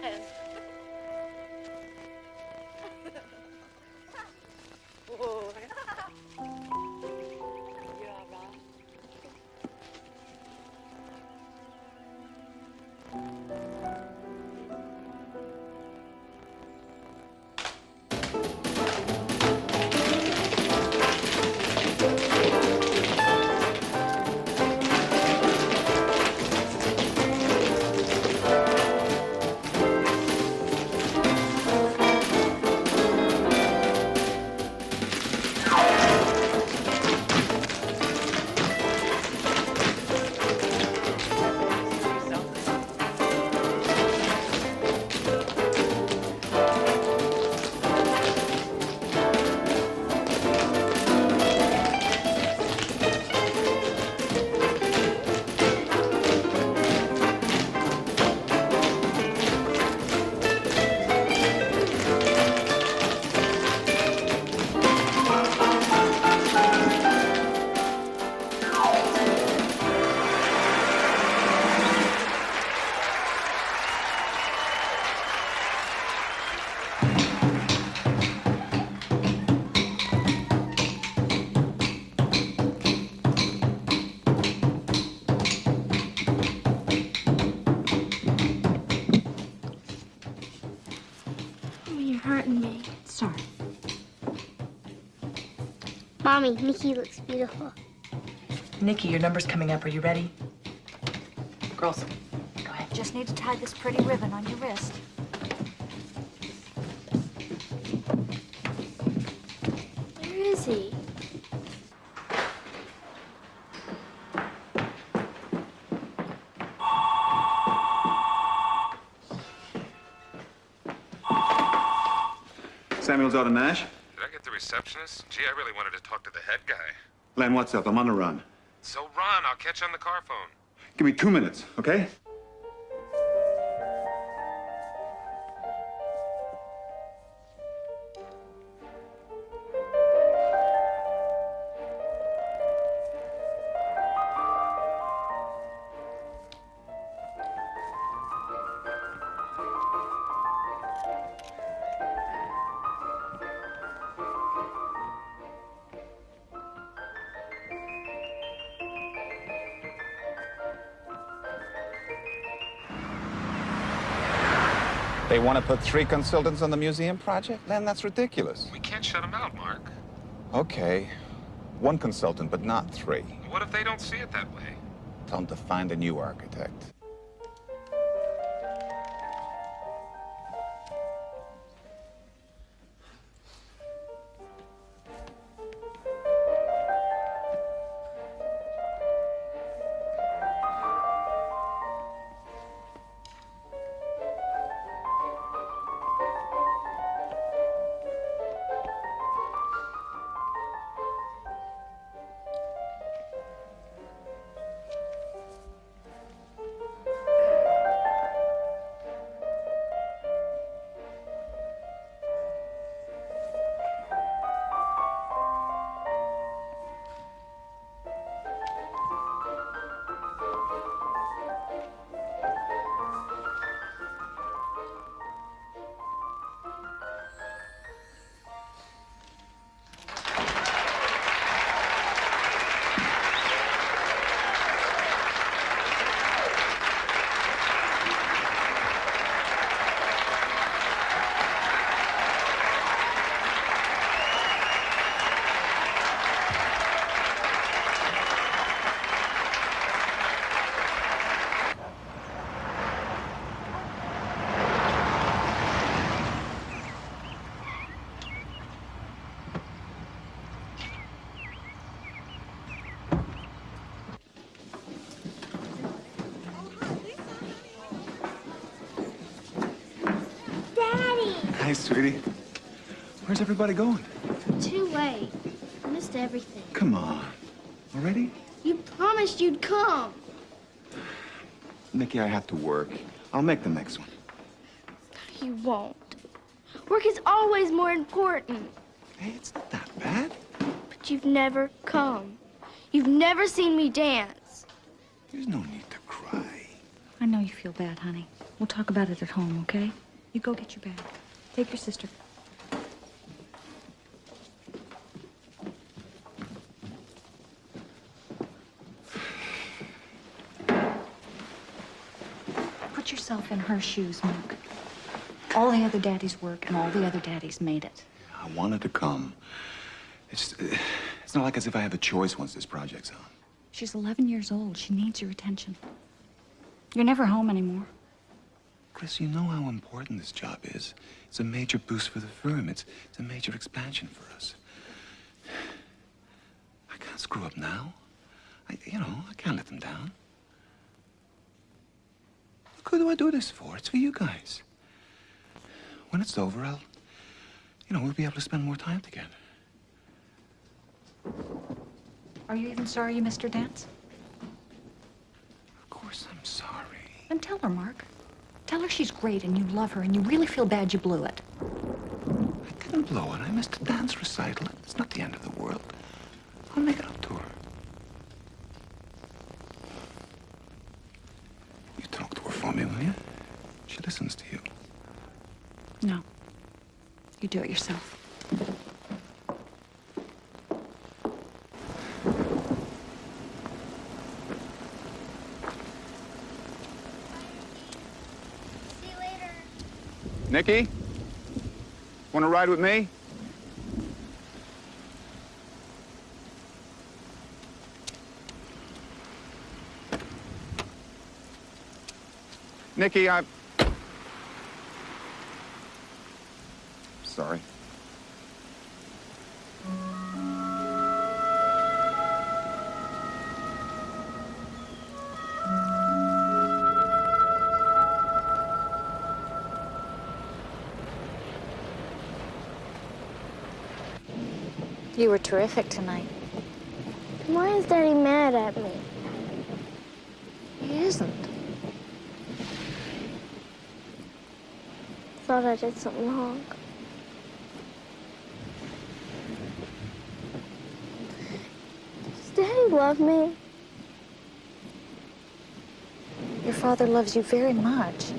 Len. Whoa. Yeah, right. You're hurting me. Sorry. Mommy, Nikki looks beautiful. Nikki, your number's coming up. Are you ready? Girls, go ahead. Just need to tie this pretty ribbon on your wrist. Where is he? Samuel's out of Nash. Did I get the receptionist? Gee, I really wanted to talk to the head guy. Len, what's up? I'm on the run. So run, I'll catch you on the car phone. Give me 2 minutes, okay? They want to put 3 consultants on the museum project? Len, that's ridiculous. We can't shut him out, Mark. Okay. 1 consultant, but not 3. What if they don't see it that way? Tell them to find a new architect. Hi, sweetie. Where's everybody going? Too late. I missed everything. Come on. Already? You promised you'd come. Nikki, I have to work. I'll make the next one. You won't. Work is always more important. Hey, it's not that bad. But you've never come. You've never seen me dance. There's no need to cry. I know you feel bad, honey. We'll talk about it at home, okay? You go get your bag. Take your sister. Put yourself in her shoes, Mark. All the other daddies work, and all the other daddies made it. I wanted to come. It's not like as if I have a choice once this project's on. She's 11 years old. She needs your attention. You're never home anymore. Chris, you know how important this job is. It's a major boost for the firm. It's a major expansion for us. I can't screw up now. I can't let them down. Look, who do I do this for? It's for you guys. When it's over, we'll be able to spend more time together. Are you even sorry you missed her dance? Of course I'm sorry. Then tell her, Mark. Tell her she's great and you love her and you really feel bad you blew it. I didn't blow it. I missed a dance recital. It's not the end of the world. I'll make it up to her. You talk to her for me, will you? She listens to you. No. You do it yourself. See you later. Nikki? Want to ride with me? Nikki, sorry. You were terrific tonight. Why is Daddy mad at me? He isn't. Thought I did something wrong. Does Daddy love me? Your father loves you very much.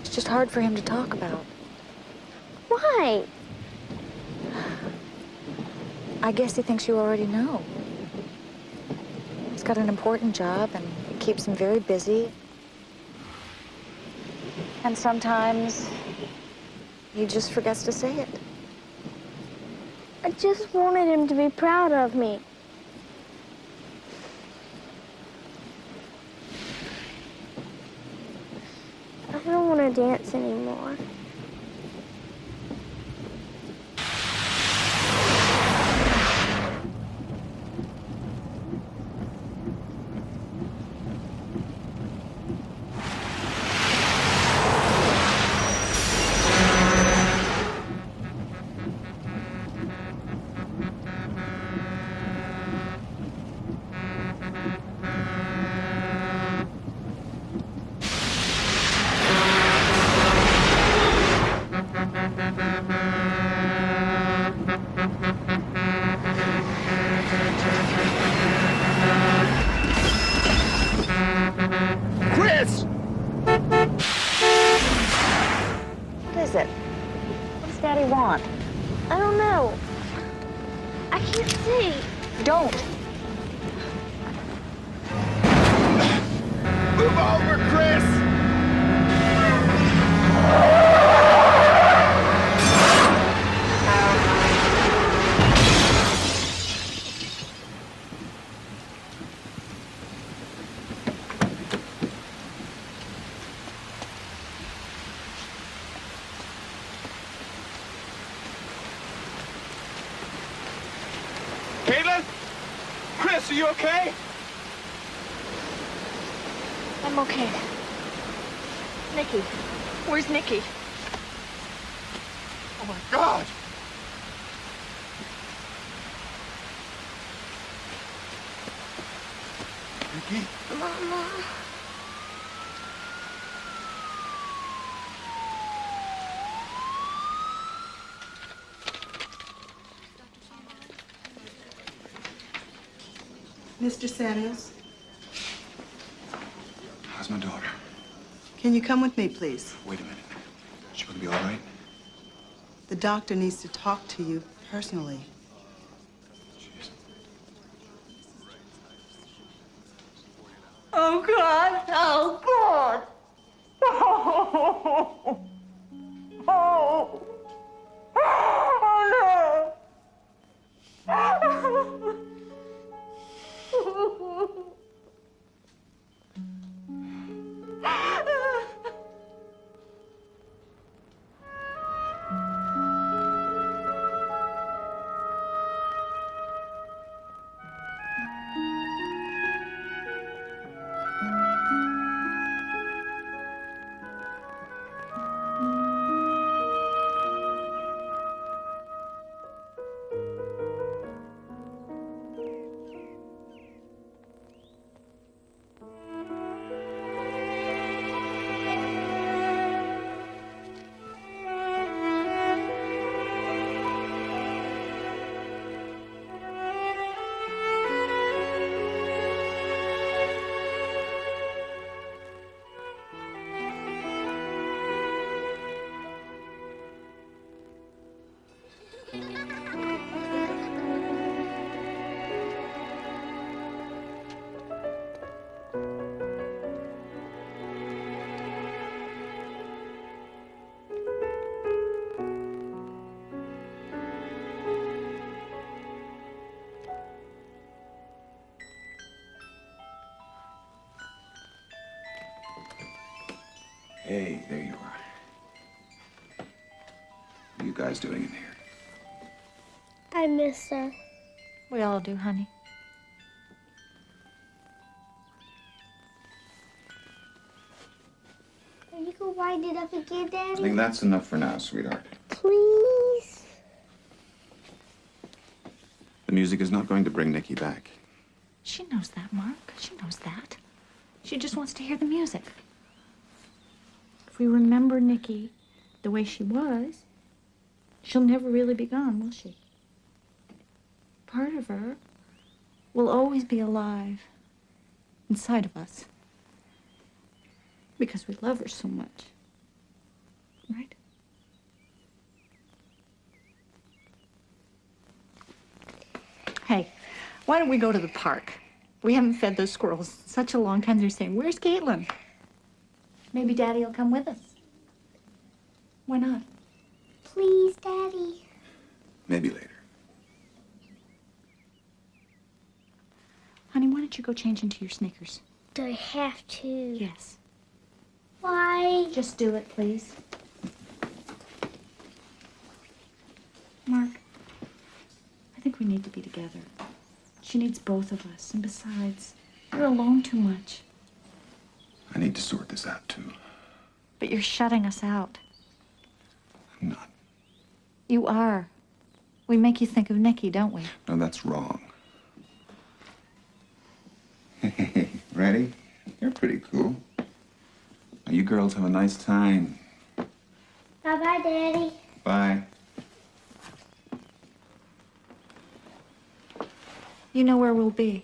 It's just hard for him to talk about. Why? I guess he thinks you already know. He's got an important job and it keeps him very busy. And sometimes he just forgets to say it. I just wanted him to be proud of me. I don't want to dance anymore. Chris! What is it? What does Daddy want? I don't know. I can't see. Don't. Move over, Chris! Caitlin? Chris, are you okay? I'm okay. Nikki. Where's Nikki? Oh, my God! Nikki? Mama. Mr. Samuels, How's my daughter? Can you come with me, please? Wait a minute. She gonna be all right? The doctor needs to talk to you personally. Jeez. Oh, God. Oh, God. Oh. Oh. Oh, no. Hey, there you are. What are you guys doing in here? I miss her. We all do, honey. Are you gonna wind it up again, I Daddy? think that's enough for now, sweetheart. Please? The music is not going to bring Nikki back. She knows that, Mark. She knows that. She just wants to hear the music. If we remember Nikki the way she was, she'll never really be gone, will she? Part of her will always be alive inside of us because we love her so much. Right? Hey, why don't we go to the park? We haven't fed those squirrels in such a long time. They're saying, "Where's Caitlin?" Maybe Daddy will come with us. Why not? Please, Daddy. Maybe later. Honey, why don't you go change into your sneakers? Do I have to? Yes. Why? Just do it, please. Mark, I think we need to be together. She needs both of us. And besides, you're alone too much. I need to sort this out, too. But you're shutting us out. I'm not. You are. We make you think of Nikki, don't we? No, that's wrong. Ready? You're pretty cool. Now, you girls have a nice time. Bye-bye, Daddy. Bye. You know where we'll be.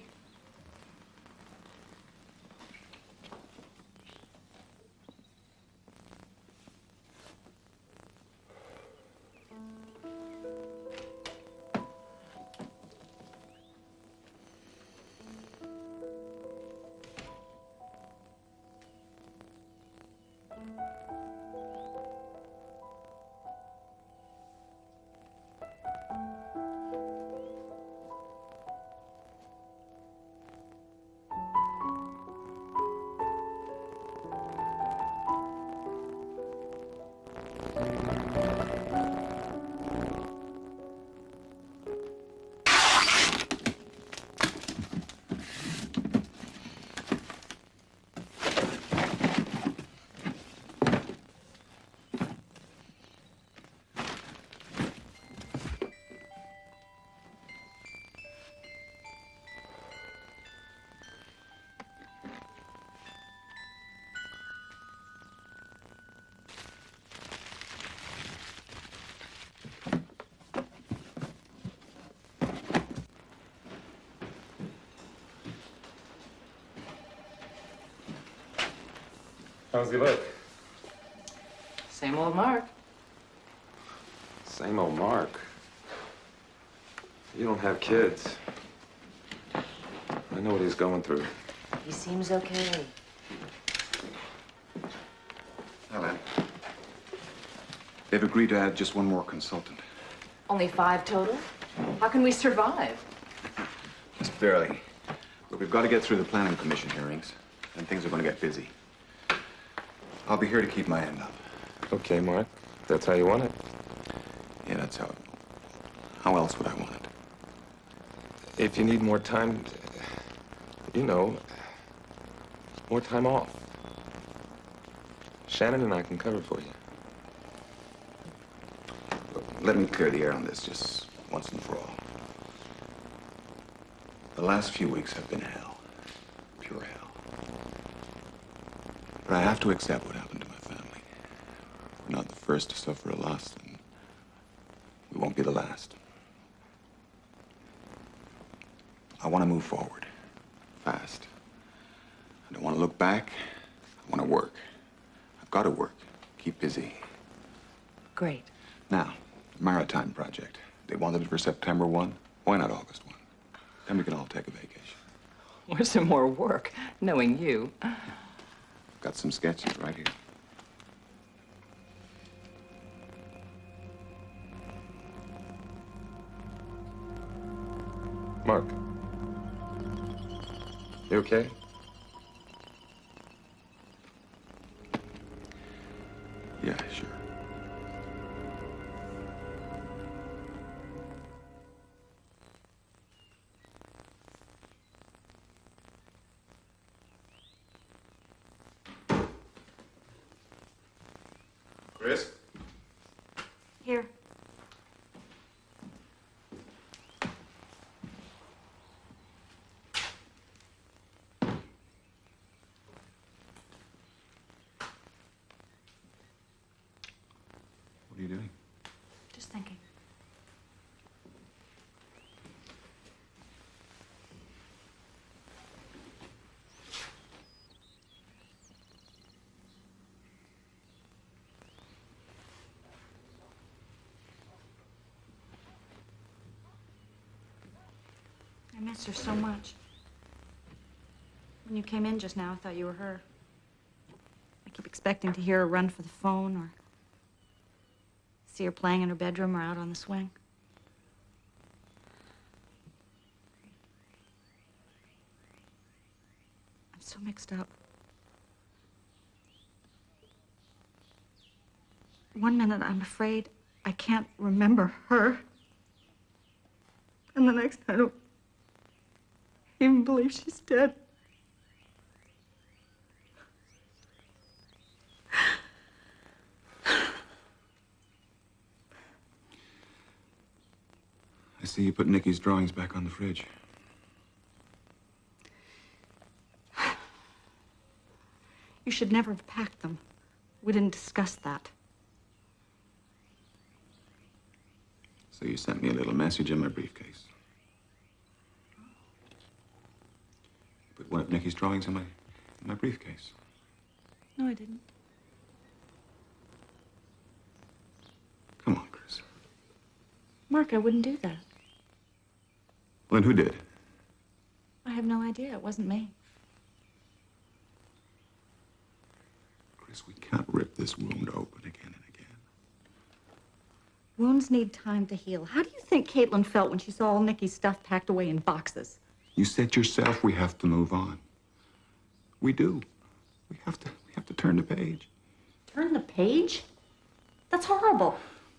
How's he look? Same old Mark. Same old Mark. You don't have kids. I know what he's going through. He seems okay. Helen, they've agreed to add just one more consultant. Only 5 total? How can we survive? Just barely. But we've got to get through the planning commission hearings, and things are going to get busy. I'll be here to keep my end up. Okay, Mark. That's how you want it. Yeah, that's how else would I want it? If you need more time, you know, more time off. Shannon and I can cover for you. Look, let me clear the air on this just once and for all. The last few weeks have been hell. Pure hell. But I have to accept what happened to my family. We're not the first to suffer a loss, and we won't be the last. I want to move forward. Fast. I don't want to look back. I want to work. I've got to work. Keep busy. Great. Now, the Maritime Project. They wanted it for September 1. Why not August 1? Then we can all take a vacation. Where's some more work, knowing you? Got some sketches right here. Mark. You okay? Yeah, sure. Chris? Here. What are you doing? Just thinking. I miss her so much. When you came in just now, I thought you were her. I keep expecting to hear her run for the phone or see her playing in her bedroom or out on the swing. I'm so mixed up. One minute I'm afraid I can't remember her. And the next I don't even believe she's dead. I see you put Nikki's drawings back on the fridge. You should never have packed them. We didn't discuss that. So you sent me a little message in my briefcase. Put one of Nikki's drawings in my briefcase. No, I didn't. Come on, Chris. Mark, I wouldn't do that. Well, then who did? I have no idea. It wasn't me. Chris, we can't rip this wound open again and again. Wounds need time to heal. How do you think Caitlin felt when she saw all Nikki's stuff packed away in boxes? You said yourself we have to move on. We do. We have to turn the page. Turn the page? That's horrible.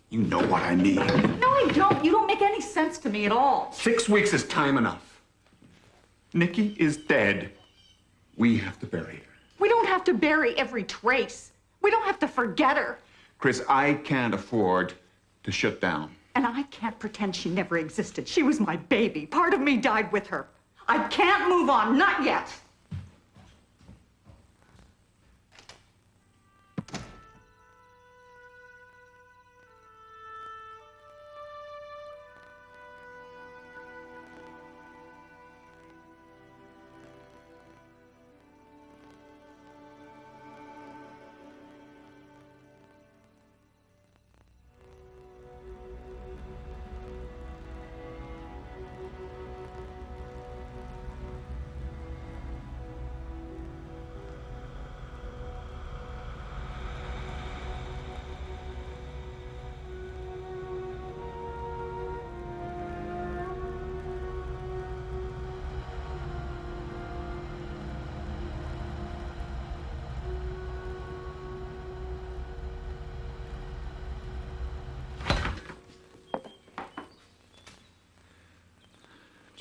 You know what I mean. No, I don't. You don't make any sense to me at all. 6 weeks is time enough. Nikki is dead. We have to bury her. We don't have to bury every trace. We don't have to forget her. Chris, I can't afford to shut down. And I can't pretend she never existed. She was my baby. Part of me died with her. I can't move on. Not yet.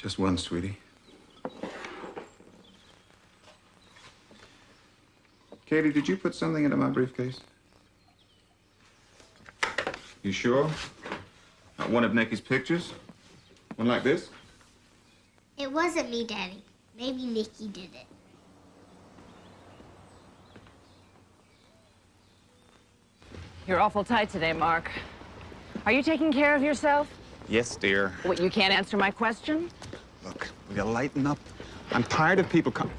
Just one, sweetie. Katie, did you put something into my briefcase? You sure? Not one of Nikki's pictures? One like this? It wasn't me, Daddy. Maybe Nikki did it. You're awful tight today, Mark. Are you taking care of yourself? Yes, dear. What, you can't answer my question? Look, we gotta lighten up. I'm tired of people coming.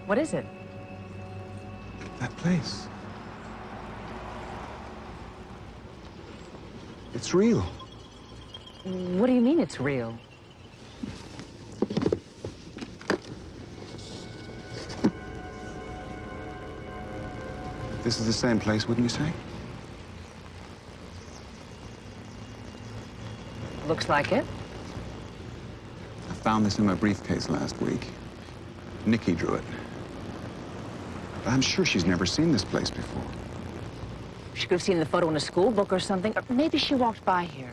What is it? That place. It's real. What do you mean it's real? This is the same place, wouldn't you say? Looks like it. I found this in my briefcase last week. Nikki drew it. But I'm sure she's never seen this place before. She could have seen the photo in a school book or something. Or maybe she walked by here.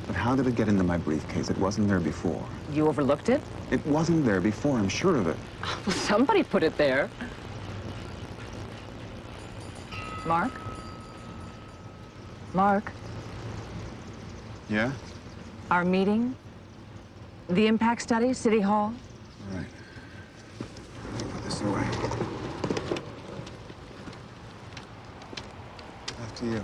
But how did it get into my briefcase? It wasn't there before. You overlooked it? It wasn't there before, I'm sure of it. Well, somebody put it there. Mark? Mark? Yeah? Our meeting? The impact study, City Hall? All right. Put this away. After you.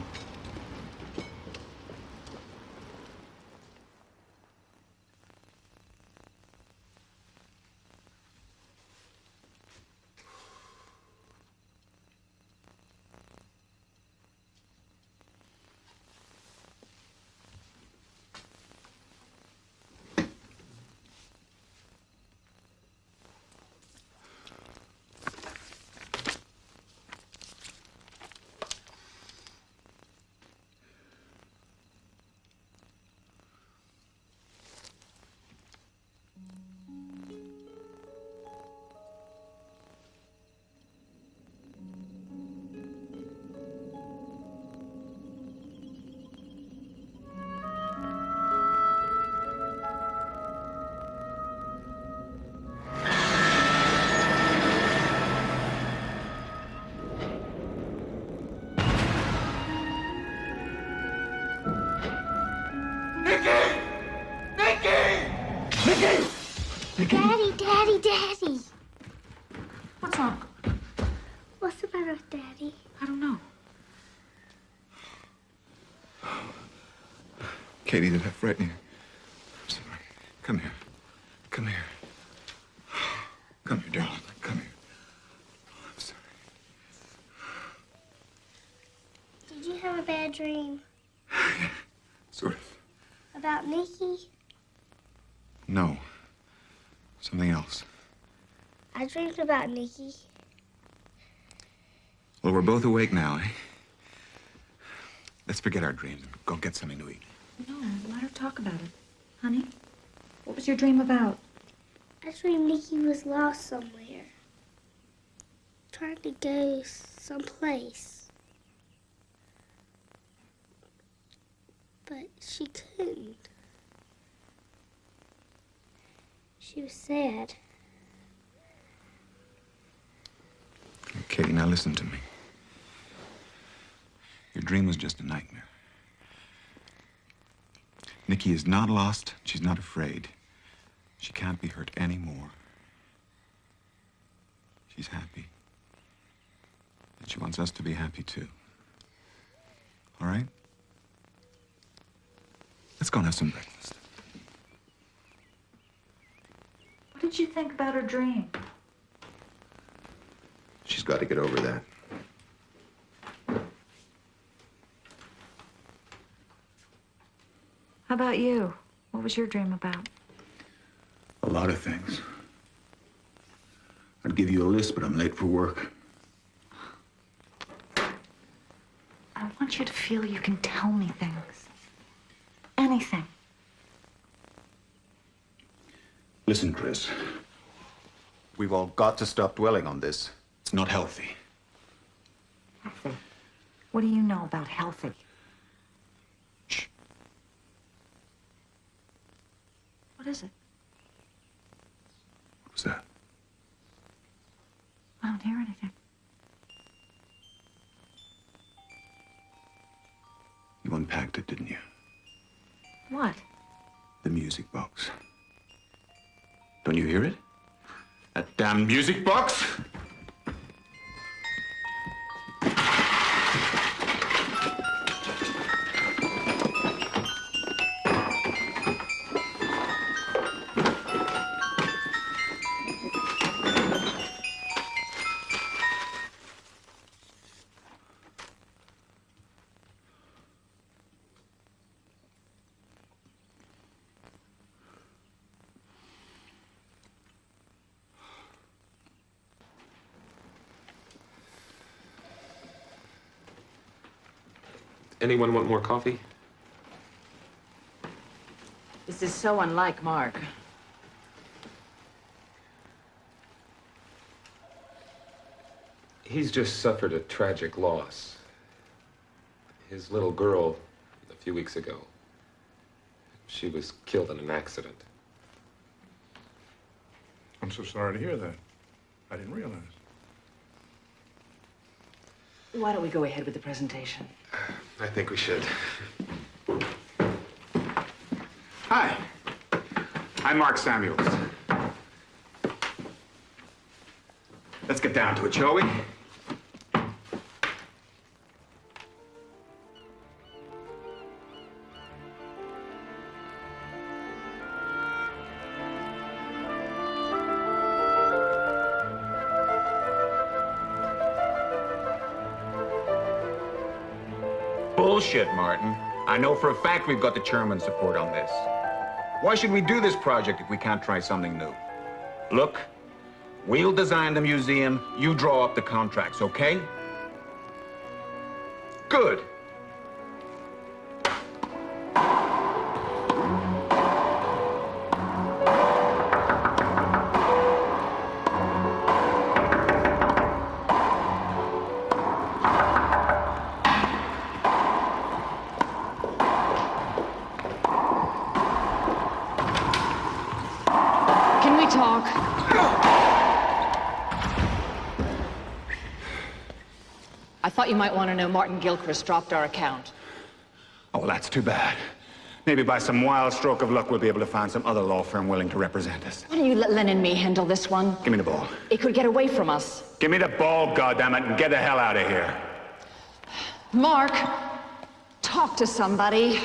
Daddy! What's wrong? What's the matter with Daddy? I don't know. Katie, did I frighten you? I'm sorry. Come here. Come here. Come here, darling. Come here. I'm sorry. Did you have a bad dream? Sort of. About Nikki? No. Something else. I dreamed about Nikki. Well, we're both awake now, eh? Let's forget our dreams and go get something to eat. No, let her talk about it. Honey, what was your dream about? I dreamed Nikki was lost somewhere. Trying to go someplace. But she couldn't. She was sad. Katie, now listen to me. Your dream was just a nightmare. Nikki is not lost. She's not afraid. She can't be hurt anymore. She's happy. And she wants us to be happy, too. All right? Let's go and have some breakfast. What did you think about her dream? She's got to get over that. How about you? What was your dream about? A lot of things. I'd give you a list, but I'm late for work. I want you to feel you can tell me things. Anything. Listen, Chris. We've all got to stop dwelling on this. It's not healthy. Healthy? What do you know about healthy? Shh. What is it? What was that? I don't hear anything. You unpacked it, didn't you? What? The music box. Don't you hear it? That damn music box! Anyone want more coffee? This is so unlike Mark. He's just suffered a tragic loss. His little girl, a few weeks ago, she was killed in an accident. I'm so sorry to hear that. I didn't realize. Why don't we go ahead with the presentation? I think we should. Hi. I'm Mark Samuels. Let's get down to it, shall we? Bullshit, Martin. I know for a fact we've got the chairman's support on this. Why should we do this project if we can't try something new? Look, we'll design the museum, you draw up the contracts, okay? Good. Can we talk? I thought you might want to know Martin Gilchrist dropped our account. Oh, well, that's too bad. Maybe by some wild stroke of luck, we'll be able to find some other law firm willing to represent us. Why don't you let Len and me handle this one? Give me the ball. It could get away from us. Give me the ball, goddammit, and get the hell out of here. Mark, talk to somebody.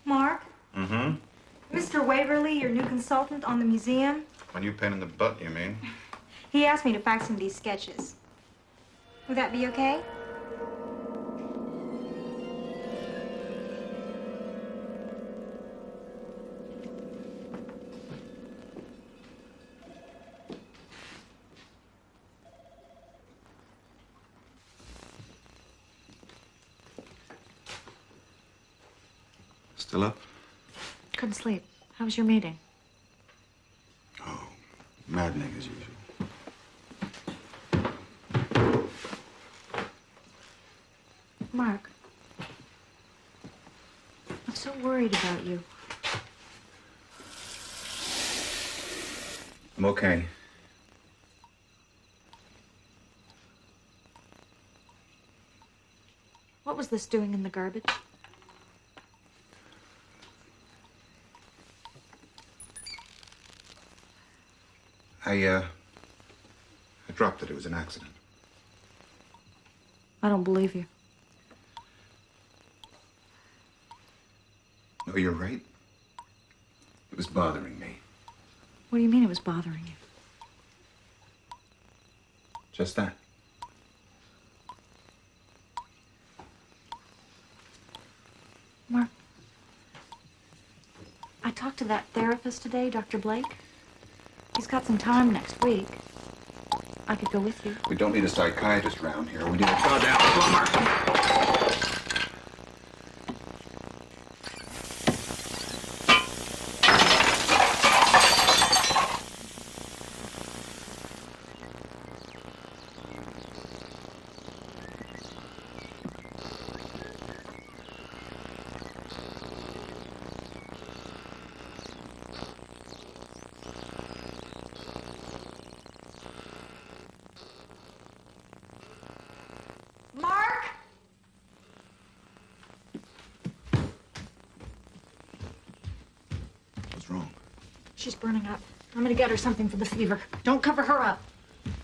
Mark? Mm-hmm. Mr. Waverly, your new consultant on the museum? My new pain in the butt, you mean? He asked me to fax him these sketches. Would that be okay? Still up? Couldn't sleep. How was your meeting? Oh, maddening as usual. Mark, I'm so worried about you. I'm okay. What was this doing in the garbage? I dropped it. It was an accident. I don't believe you. No, you're right. It was bothering me. What do you mean it was bothering you? Just that. Mark, I talked to that therapist today, Dr. Blake. He's got some time next week. I could go with you. We don't need a psychiatrist around here. We need a goddamn plumber. Mark! What's wrong? She's burning up. I'm gonna get her something for the fever. Don't cover her up.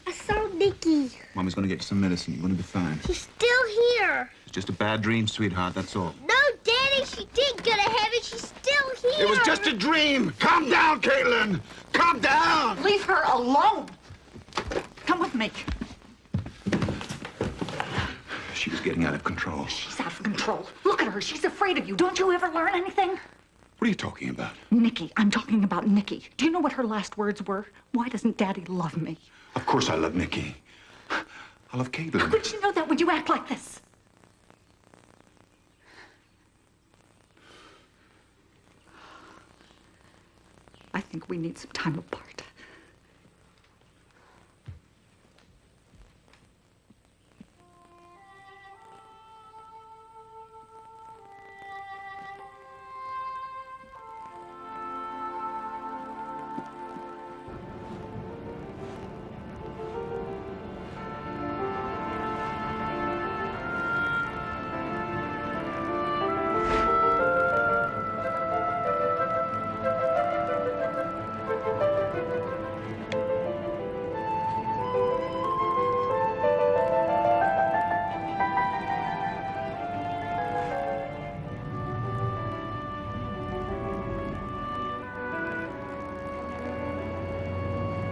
I saw Nikki. Mommy's gonna get you some medicine. You're gonna be fine. She's still here. It's just a bad dream, sweetheart. That's all. No, Daddy, she did go to heaven. She's still here. It was just a dream. Calm down, Caitlin. Calm down. Leave her alone. Come with me. She was getting out of control. She's out of control. Look at her. She's afraid of you. Don't you ever learn anything? What are you talking about? Nikki. I'm talking about Nikki. Do you know what her last words were? Why doesn't Daddy love me? Of course I love Nikki. I love Caitlin. How could you know that when you act like this? I think we need some time apart.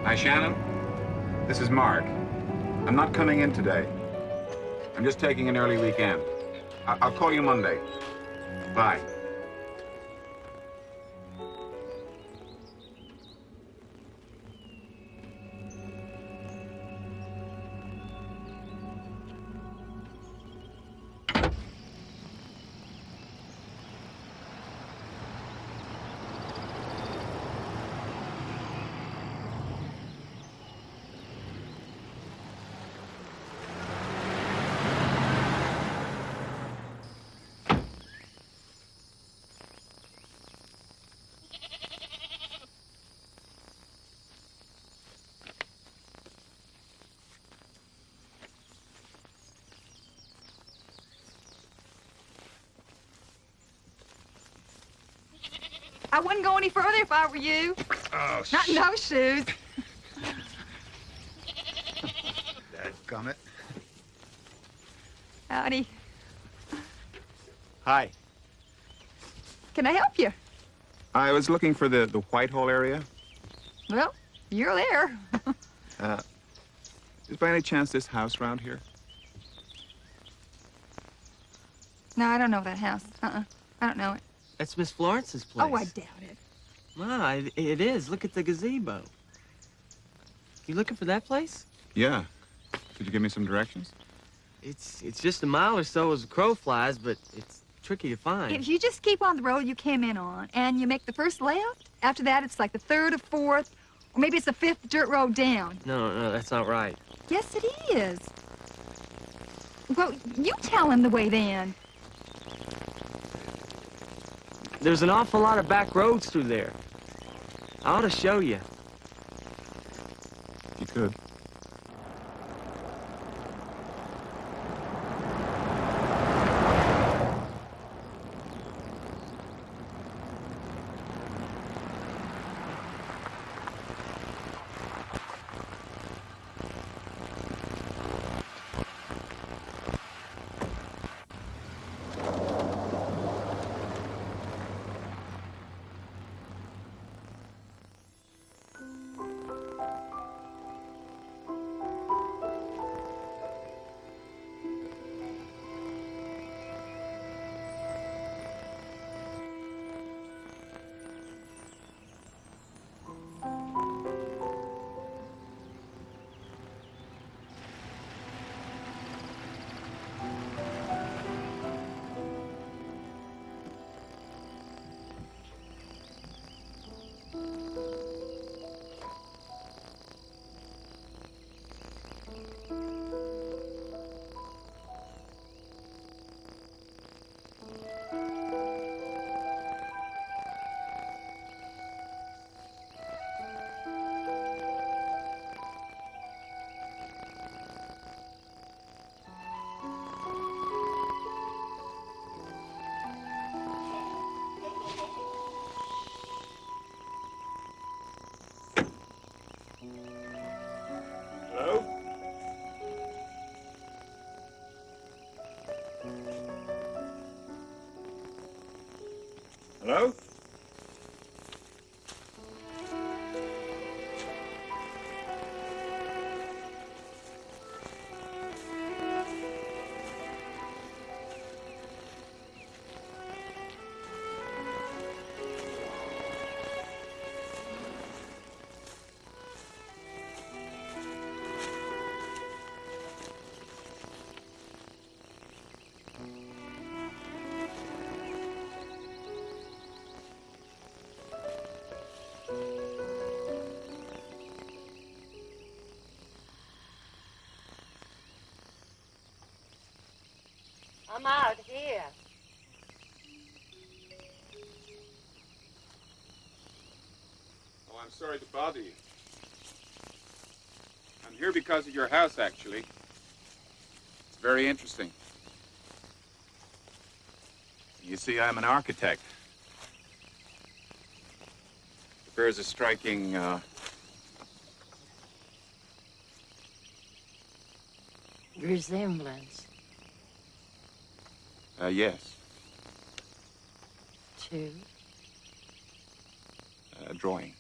Hi, Shannon. This is Mark. I'm not coming in today. I'm just taking an early weekend. I'll call you Monday. Bye. I wouldn't go any further if I were you. Oh, Not in those shoes. Dadgummit. Howdy. Hi. Can I help you? I was looking for the Whitehall area. Well, you're there. Is by any chance this house around here? No, I don't know that house. I don't know it. That's Miss Florence's place. Oh, I doubt it. Ma, it is. Look at the gazebo. You looking for that place? Yeah. Could you give me some directions? It's just a mile or so as the crow flies, but it's tricky to find. If you just keep on the road you came in on, and you make the first left, after that it's like the third or fourth, or maybe it's the fifth dirt road down. No, that's not right. Yes, it is. Well, you tell him the way then. There's an awful lot of back roads through there. I ought to show you. You could. Hello? Hello? I'm out here. Oh, I'm sorry to bother you. I'm here because of your house, actually. It's very interesting. You see, I'm an architect. It bears a striking, Resemblance yes, to a drawing.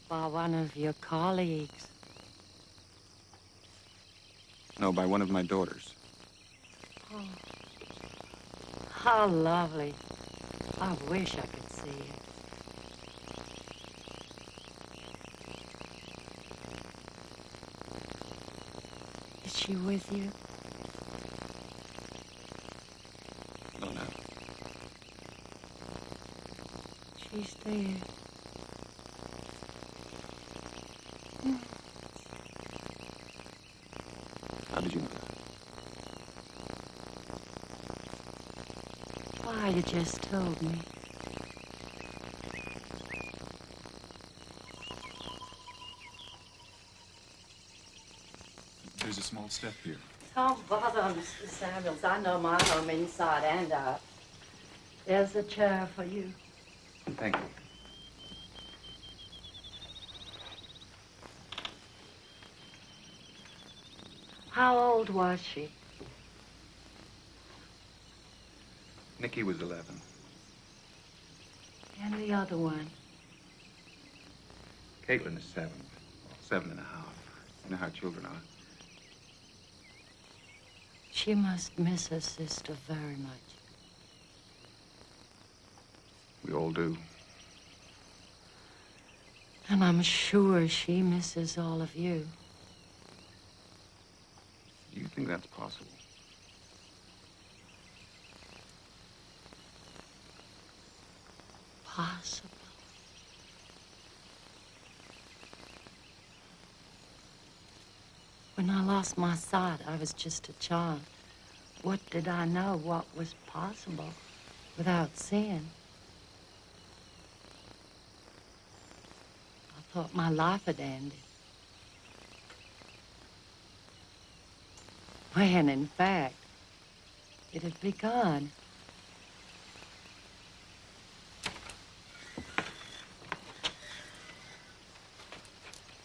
by one of your colleagues. No, by one of my daughters. Oh, how lovely. I wish I could see it. Is she with you? No, no. She's dead. How did you know that? Why, you just told me. There's a small step here. Don't bother, Mr. Samuels. I know my home inside and out. There's a chair for you. Thank you. How old was she? Nikki was 11. And the other one? Caitlin is 7. 7 and a half. You know how children are. She must miss her sister very much. We all do. And I'm sure she misses all of you. Do you think that's possible? Possible. When I lost my sight, I was just a child. What did I know what was possible without seeing? I thought my life had ended. When, in fact, it had begun.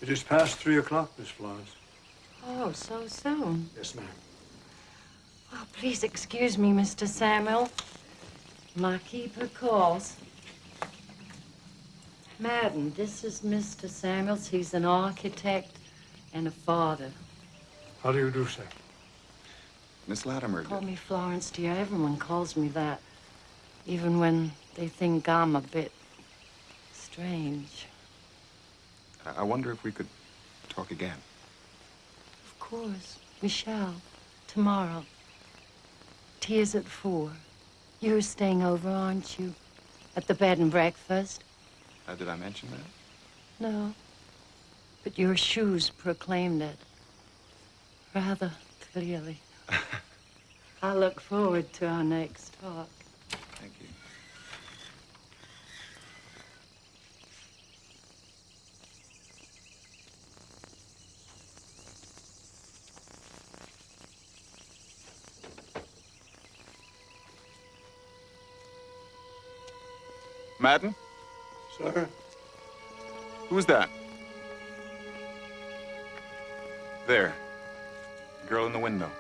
It is past 3 o'clock, Miss Florence. Oh, so soon. Yes, ma'am. Oh, please excuse me, Mr. Samuel. My keeper calls. Madden, this is Mr. Samuels. He's an architect and a father. How do you do, sir? Miss Latimer. Call me Florence, dear. Everyone calls me that. Even when they think I'm a bit strange. I wonder if we could talk again. Of course, we shall. Tomorrow. Tea is at 4. You're staying over, aren't you? At the bed and breakfast? Did I mention that? No. But your shoes proclaimed it. Rather clearly. I look forward to our next talk. Thank you. Madden? Sir? Who's that? There. The girl in the window.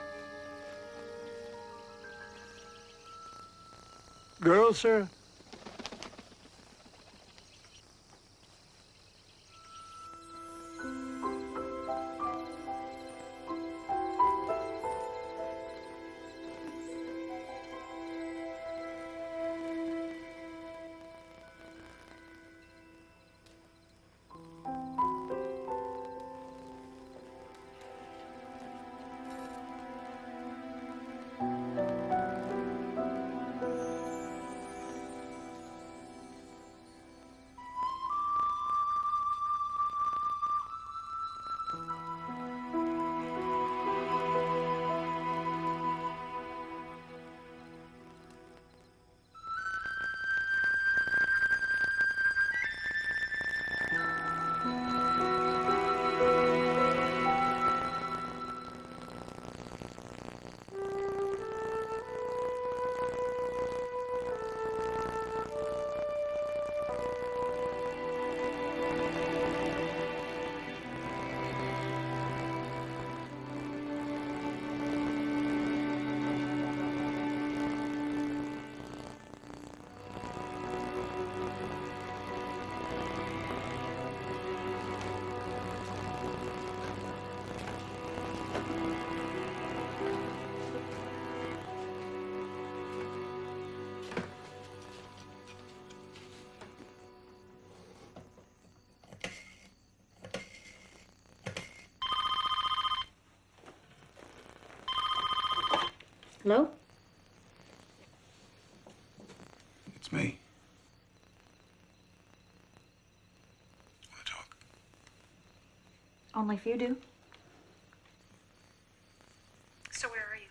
Girl, sir? Hello? It's me. Only if you do. So where are you?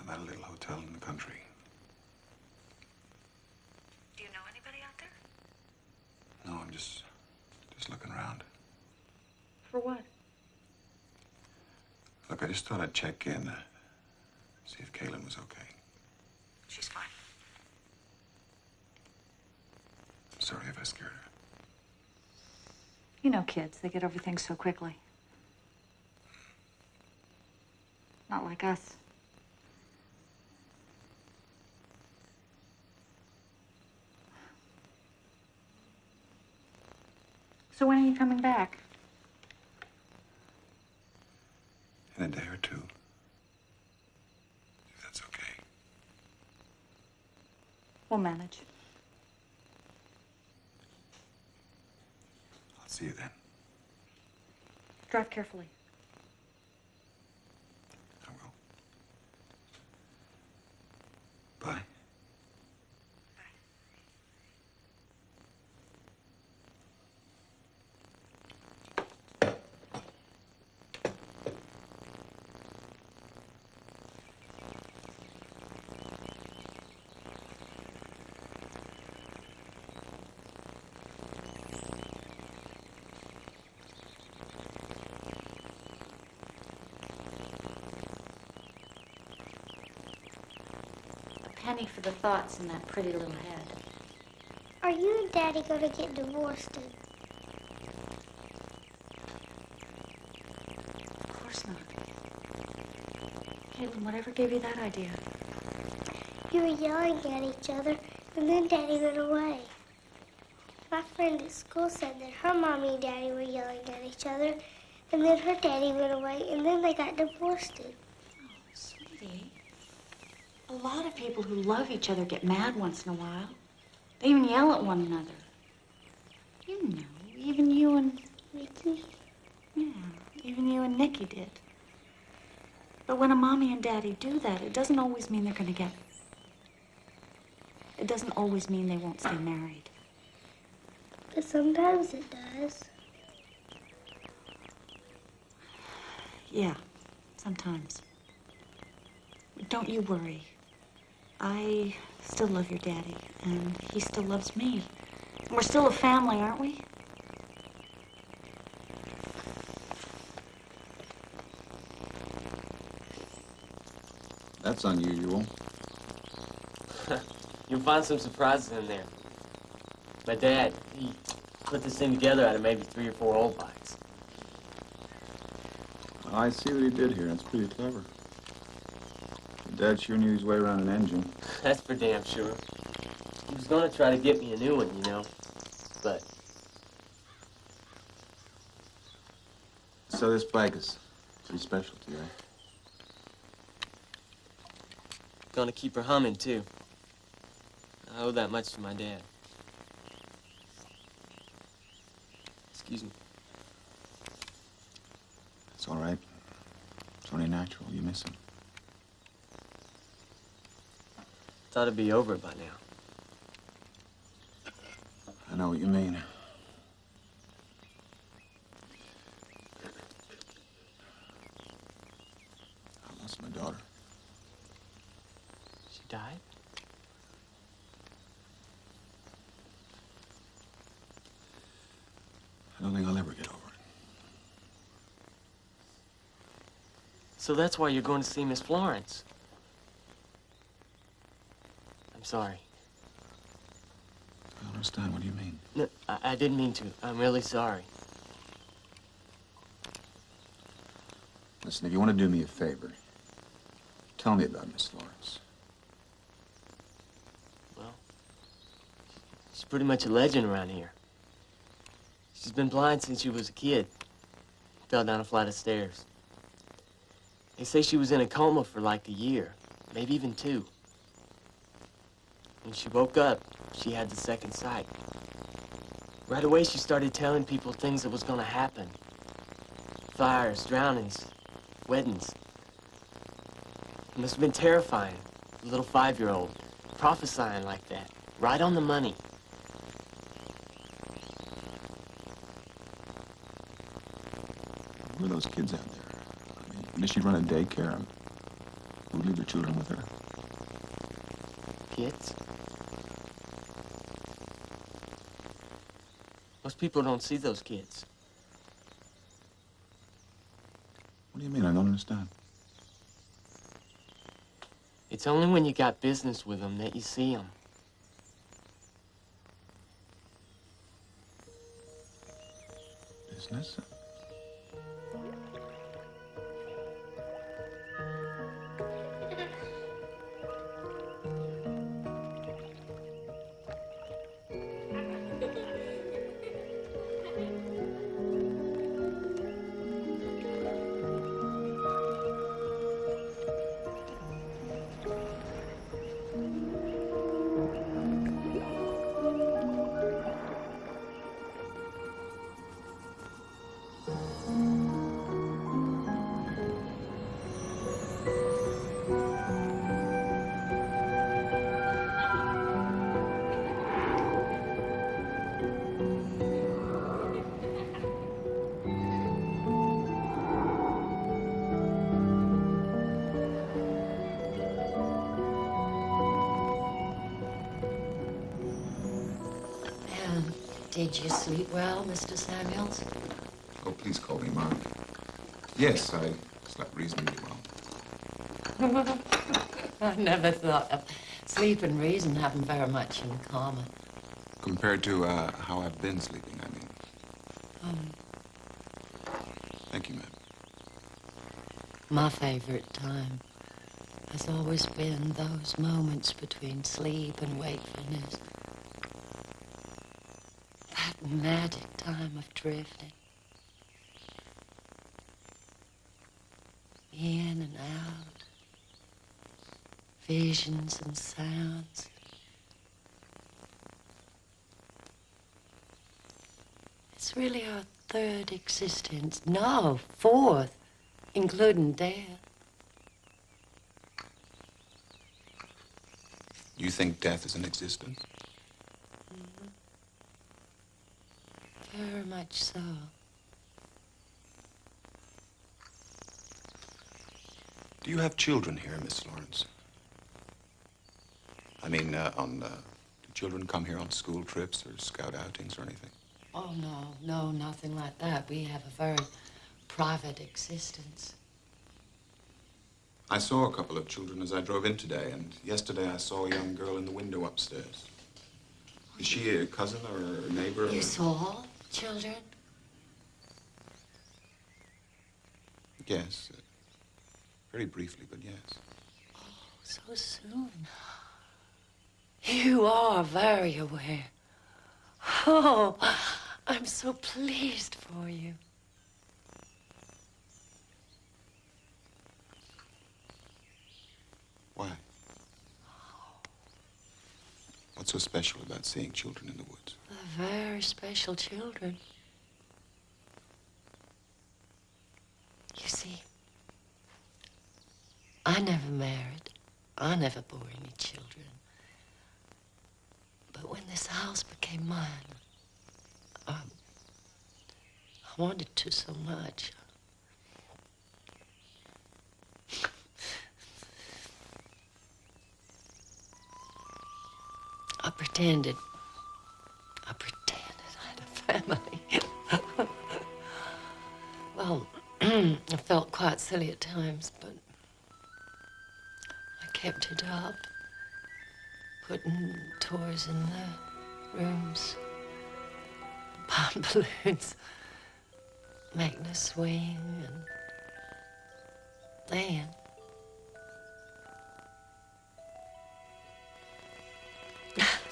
I'm at a little hotel in the country. Do you know anybody out there? No, I'm just looking around. For what? Look, I just thought I'd check in, see if Kaylin was okay. She's fine. I'm sorry if I scared her. You know kids, they get over things so quickly. Not like us. So when are you coming back? In a day or two. If that's okay. We'll manage. I'll see you then. Drive carefully. I will. Bye. Penny for the thoughts in that pretty little head. Are you and Daddy going to get divorced? Of course not. Caitlin, whatever gave you that idea? You were yelling at each other, and then Daddy went away. My friend at school said that her mommy and Daddy were yelling at each other, and then her daddy went away, and then they got divorced. Sweetie, a lot of people who love each other get mad once in a while. They even yell at one another. You know, even you and... Nikki? Yeah, even you and Nikki did. But when a mommy and daddy do that, it doesn't always mean they're gonna get... It doesn't always mean they won't stay married. But sometimes it does. Yeah, sometimes. But don't you worry. I still love your daddy, and he still loves me. And we're still a family, aren't we? That's unusual. You'll find some surprises in there. My dad, he put this thing together out of maybe 3 or 4 old bikes. I see what he did here. That's pretty clever. Your dad sure knew his way around an engine. That's for damn sure. He was gonna try to get me a new one, you know, but... So this bike is pretty special to you, eh? Gonna keep her humming, too. I owe that much to my dad. Excuse me. It's all right. It's only natural. You miss him. Thought it'd be over by now. I know what you mean. I lost my daughter. She died? I don't think I'll ever get over it. So that's why you're going to see Miss Florence. I'm sorry. I don't understand. What do you mean? No, I didn't mean to. I'm really sorry. Listen, if you want to do me a favor, tell me about Miss Florence. Well, she's pretty much a legend around here. She's been blind since she was a kid. Fell down a flight of stairs. They say she was in a coma for like a year, maybe even 2. When she woke up, she had the second sight. Right away, she started telling people things that was gonna happen. Fires, drownings, weddings. It must have been terrifying, a little 5-year-old, prophesying like that, right on the money. Who are those kids out there? I mean, does she run a daycare? Who'd leave their children with her? Kids? Most people don't see those kids. What do you mean? I don't understand. It's only when you got business with them that you see them. Business? Did you sleep well, Mr. Samuels? Oh, please call me Mark. Yes, I slept reasonably well. I never thought of sleep and reason having very much in common. Compared to how I've been sleeping, I mean. Thank you, ma'am. My favorite time has always been those moments between sleep and wakefulness. That magic time of drifting. In and out. Visions and sounds. It's really our third existence. No, fourth, including death. You think death is an existence? Very much so. Do you have children here, Miss Lawrence? I mean, do children come here on school trips or scout outings or anything? Oh, no, nothing like that. We have a very private existence. I saw a couple of children as I drove in today, and yesterday I saw a young girl in the window upstairs. Is she a cousin or a neighbor? You saw children? Yes. Very briefly, but yes. So soon. You are very aware. Oh, I'm so pleased for you. Why? What's so special about seeing children in the woods? They're very special children. You see, I never married. I never bore any children. But when this house became mine, I wanted to so much. I pretended I had a family. Well, I felt quite silly at times, but I kept it up. Putting toys in the rooms, bomb balloons, making a swing, and then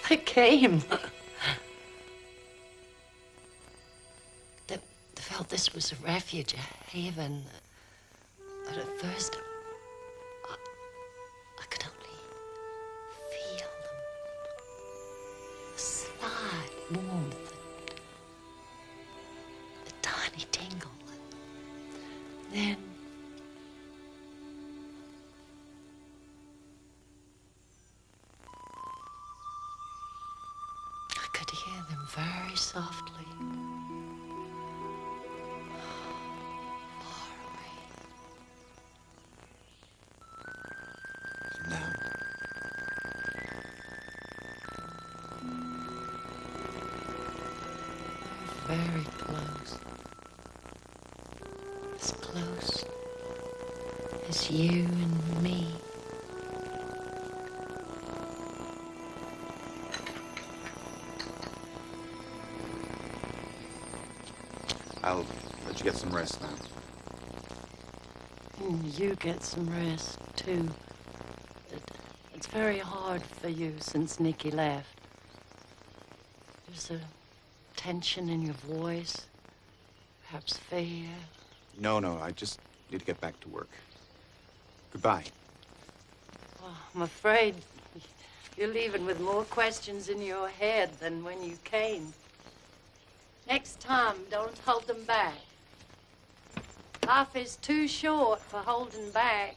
they came. They felt this was a refuge, a haven. But at first, I could only feel the slight warmth, the tiny tingle. Then I could hear them very softly. Far away. Now, Very close. As close as you and me. I'll let you get some rest now. You get some rest, too. It's very hard for you since Nicky left. There's a tension in your voice, perhaps fear. No, I just need to get back to work. Goodbye. Oh, I'm afraid you're leaving with more questions in your head than when you came. Next time, don't hold them back. Life is too short for holding back.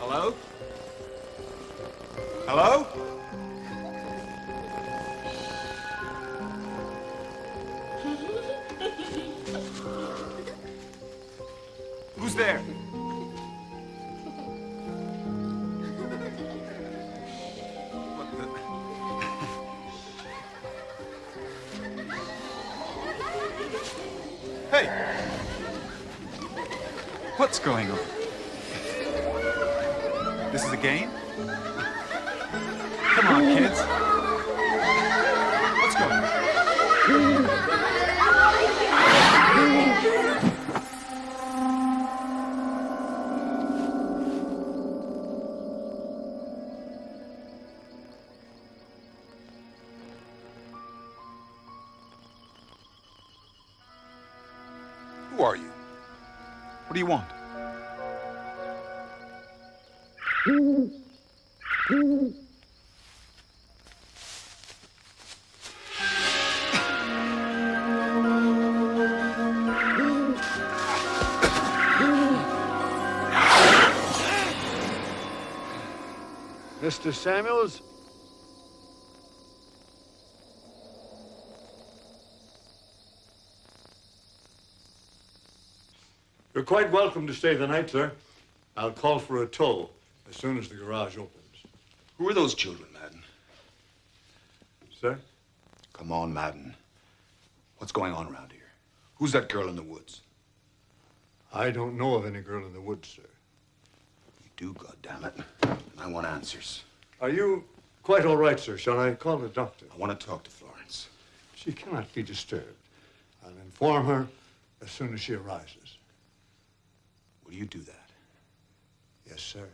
Hello? Hello? Who's there? What the... Hey! What's going on? This is a game? Come on, kids. What's going on? Who are you? What do you want? Mr. Samuels? You're quite welcome to stay the night, sir. I'll call for a tow as soon as the garage opens. Who are those children, Madden? Sir? Come on, Madden. What's going on around here? Who's that girl in the woods? I don't know of any girl in the woods, sir. You do, goddammit. And I want answers. Are you quite all right, sir? Shall I call the doctor? I want to talk to Florence. She cannot be disturbed. I'll inform her as soon as she arises. Will you do that? Yes, sir.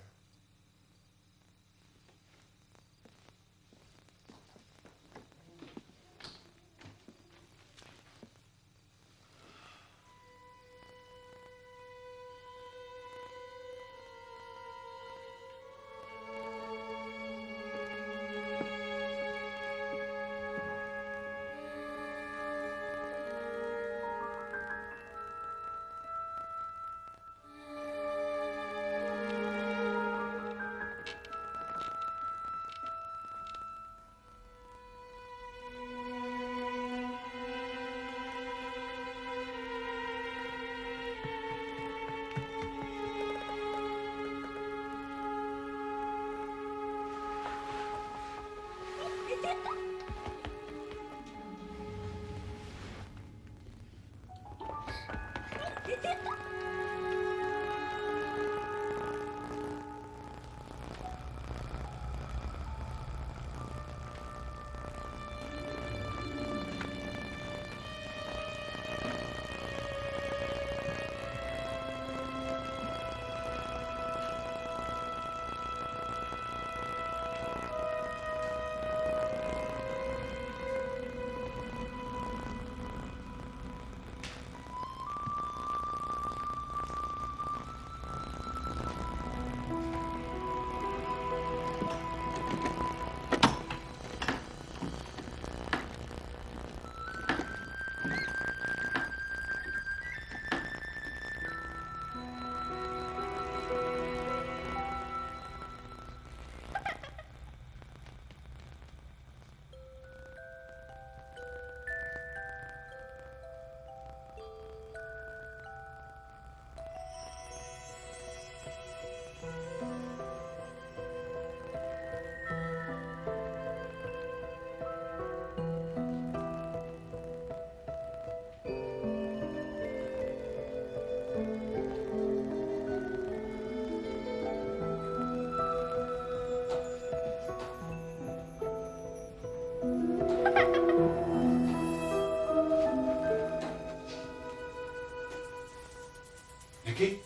Nicky?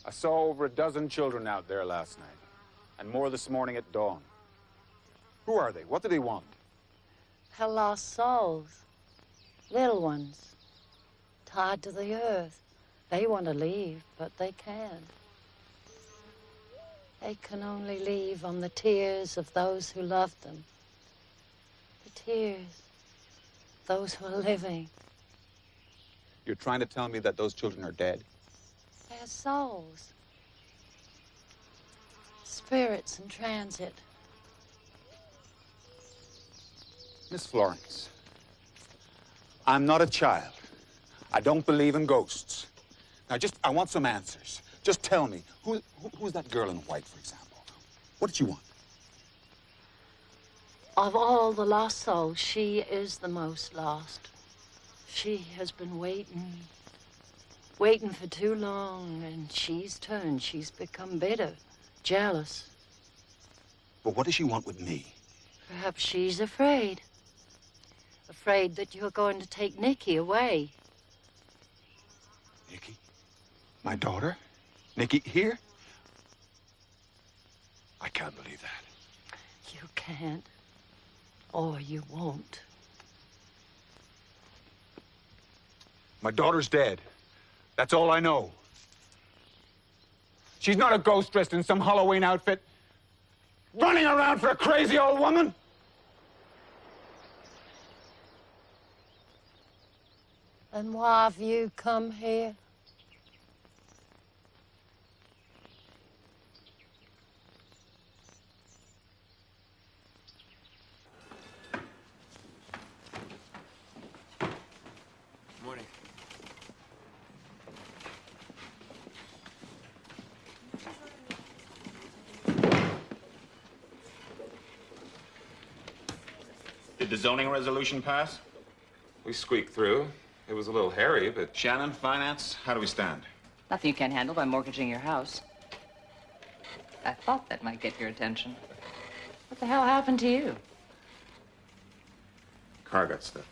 I saw over a dozen children out there last night, and more this morning at dawn. Who Who are they? What do they want? Her lost souls. Little ones. Tied to the earth. They want to leave, but they can't. They can only leave on the tears of those who love them. The tears. Those who are living. You're trying to tell me that those children are dead? Their souls. Spirits in transit. Miss Florence, I'm not a child. I don't believe in ghosts. Now, I want some answers. Just tell me, who's that girl in white, for example? What did you want? Of all the lost souls, she is the most lost. She has been waiting for too long, and she's turned. She's become bitter, jealous. But what does she want with me? Perhaps she's afraid. Afraid that you're going to take Nikki away. Nikki? My daughter? Nikki here? I can't believe that. You can't. Or you won't. My daughter's dead. That's all I know. She's not a ghost dressed in some Halloween outfit, running around for a crazy old woman. And why have you come here? Morning. Did the zoning resolution pass? We squeaked through. It was a little hairy, but... Shannon, finance, how do we stand? Nothing you can't handle by mortgaging your house. I thought that might get your attention. What the hell happened to you? Car got stuck.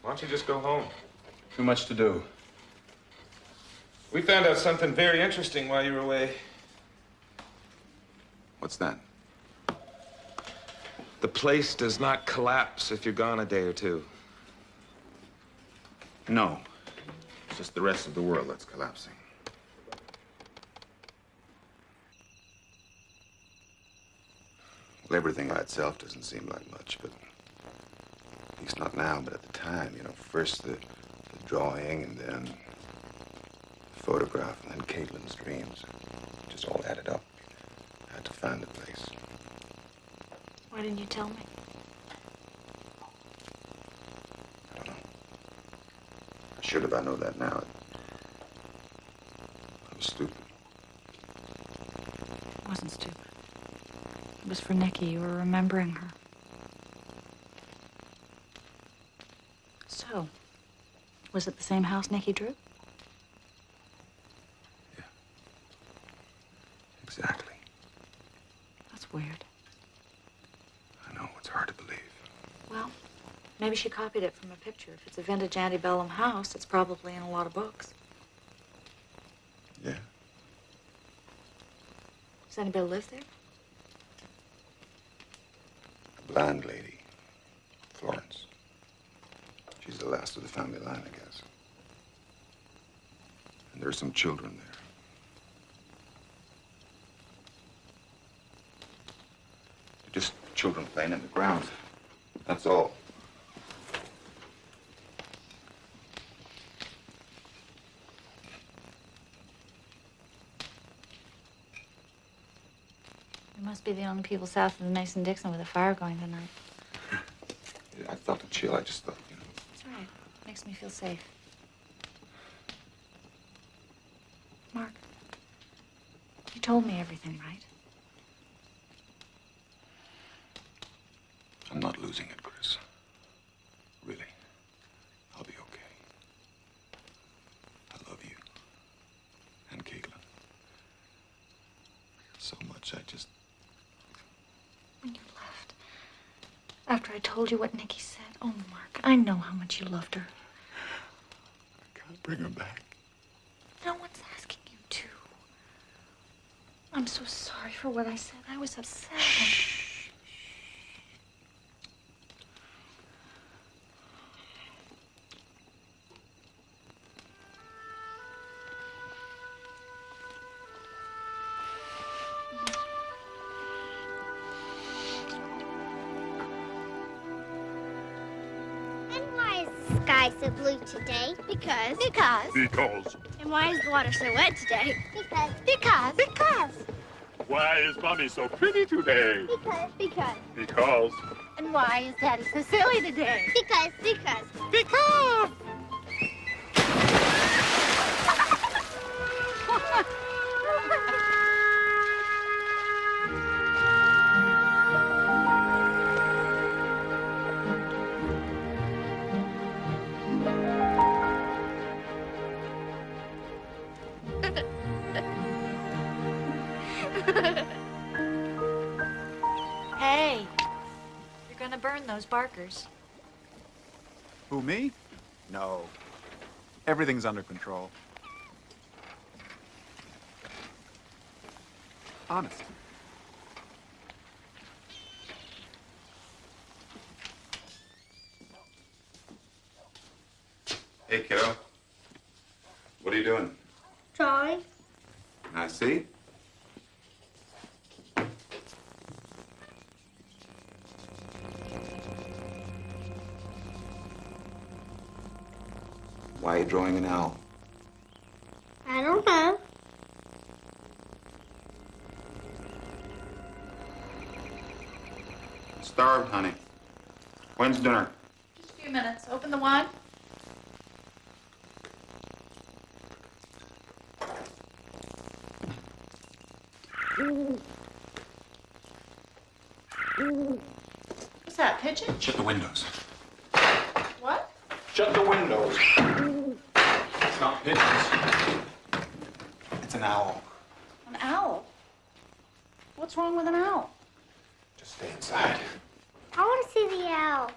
Why don't you just go home? Too much to do. We found out something very interesting while you were away. What's that? The place does not collapse if you're gone a day or two. No. It's just the rest of the world that's collapsing. Well, everything by itself doesn't seem like much, but at least not now, but at the time, you know, first the drawing and then the photograph and then Caitlin's dreams. It just all added up. I had to find the place. Why didn't you tell me? I should have. I know that now. I was stupid. It wasn't stupid. It was for Nikki. You were remembering her. So, was it the same house Nikki drew? Exactly. That's weird. I know. It's hard to believe. Well, maybe she copied it from a picture. If it's a vintage antebellum house, it's probably in a lot of books. Yeah. Does anybody live there? A blind lady. Florence. She's the last of the family line, I guess. And there's some children there. They're just children playing in the grounds. That's all. We must be the only people south of the Mason-Dixon with a fire going tonight. I felt a chill. I just thought, you know. That's right. Makes me feel safe. Mark, you told me everything, right? I'm not losing it, Chris. Really. I'll be okay. I love you. And Caitlin. So much, I just... When you left, after I told you what Nikki said, oh, Mark, I know how much you loved her. I can't bring her back. No one's asking you to. I'm so sorry for what I said. I was upset. sky so blue today? Because. Because. And why is the water so wet today? Because. Why is Mommy so pretty today? Because. Because. And why is Daddy so silly today? Because. Because. Hey, you're gonna burn those barkers. Who, me? No. Everything's under control. Honest. Hey, kiddo. What are you doing? Drawing. I see. Why are you drawing an owl? I don't know. Starved, honey. When's dinner? Just a few minutes. Open the wine. What's that, pigeon? Shut the windows. What? Shut the windows. It's not pigeons. It's an owl. An owl? What's wrong with an owl? Just stay inside. I want to see the owl.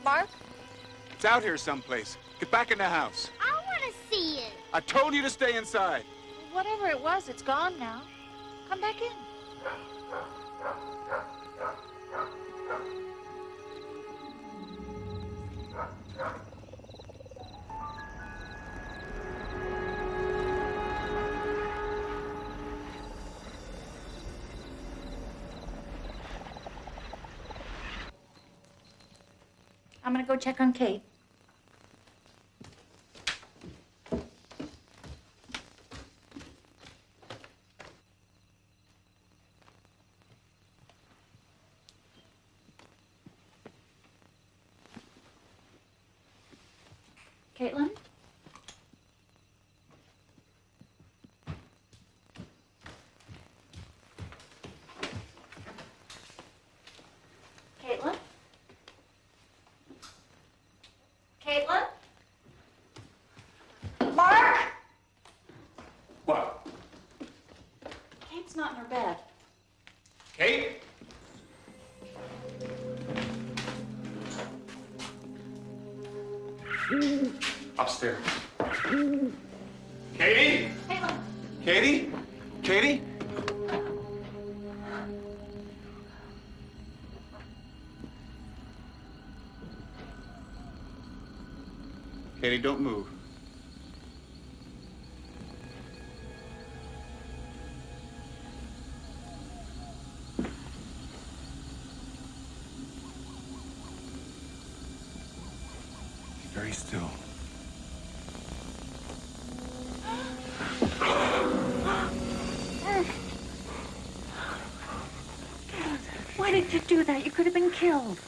Mark? It's out here someplace. Get back in the house. I want to see it. I told you to stay inside. Whatever it was, it's gone now. Come back in. I'm gonna go check on Kate. Caitlin? Caitlin? Caitlin? Mark? What? Kate's not in her bed. Kate? Upstairs. Katie? Caitlin? Katie? Katie? Katie, don't move. Be very still. Why did you do that? You could have been killed.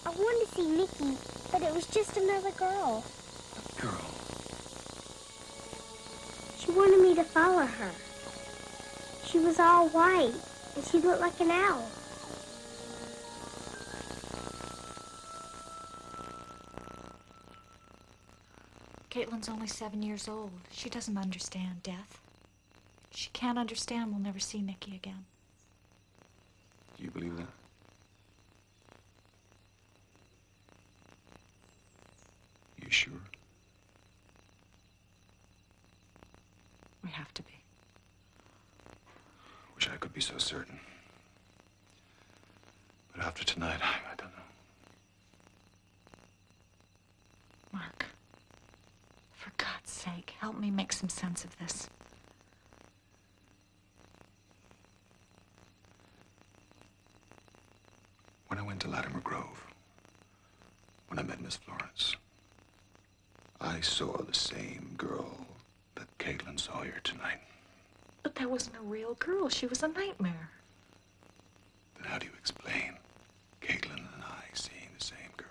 I wanted to see Nikki, but it was just another girl. Girl. She wanted me to follow her. She was all white, and she looked like an owl. Caitlin's only 7 years old. She doesn't understand death. She can't understand we'll never see Nikki again. Do you believe that? You sure? We have to be. Wish I could be so certain. But after tonight, I don't know. Mark, for God's sake, help me make some sense of this. When I went to Latimer Grove, when I met Miss Florence, I saw the same girl that Caitlin saw here tonight. But that wasn't a real girl. She was a nightmare. Then how do you explain Caitlin and I seeing the same girl?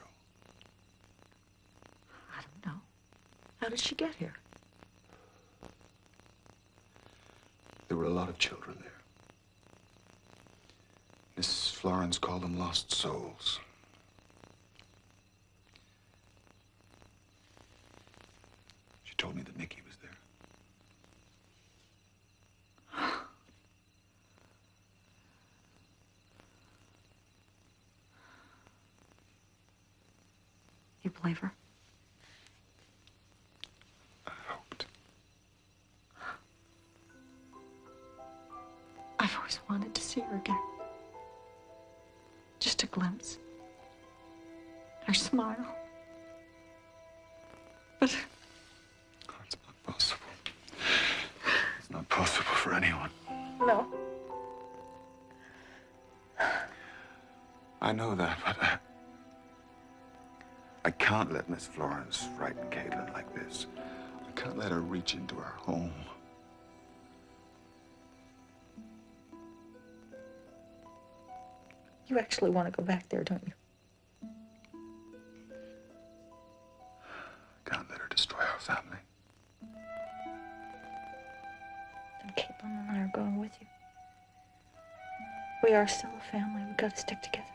I don't know. How did she get here? There were a lot of children there. Miss Florence called them lost souls. She told me that Nicky was there. You believe her? I hoped. I've always wanted to see her again. Just a glimpse. Her smile. But It's not possible. It's not possible for anyone. no. I know that, but I can't let Miss Florence frighten Caitlin like this. I can't let her reach into our home. You actually want to go back there, don't you? I can't let her destroy our family. Then Caitlin and I are going with you. We are still a family. We've got to stick together.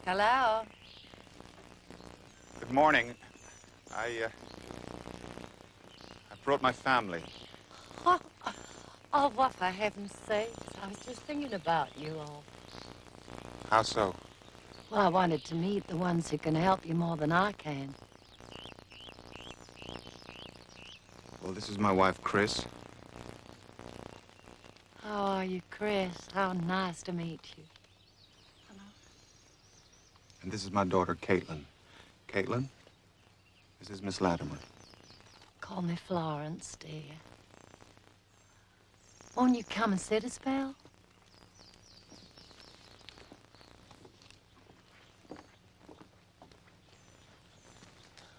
Hello? Good morning. I brought my family. Oh, what for heaven's sakes. I was just thinking about you all. How so? Well, I wanted to meet the ones who can help you more than I can. Well, this is my wife, Chris. How are you, Chris? How nice to meet you. And this is my daughter, Caitlin. Caitlin, this is Miss Latimer. Call me Florence, dear. Won't you come and sit a spell?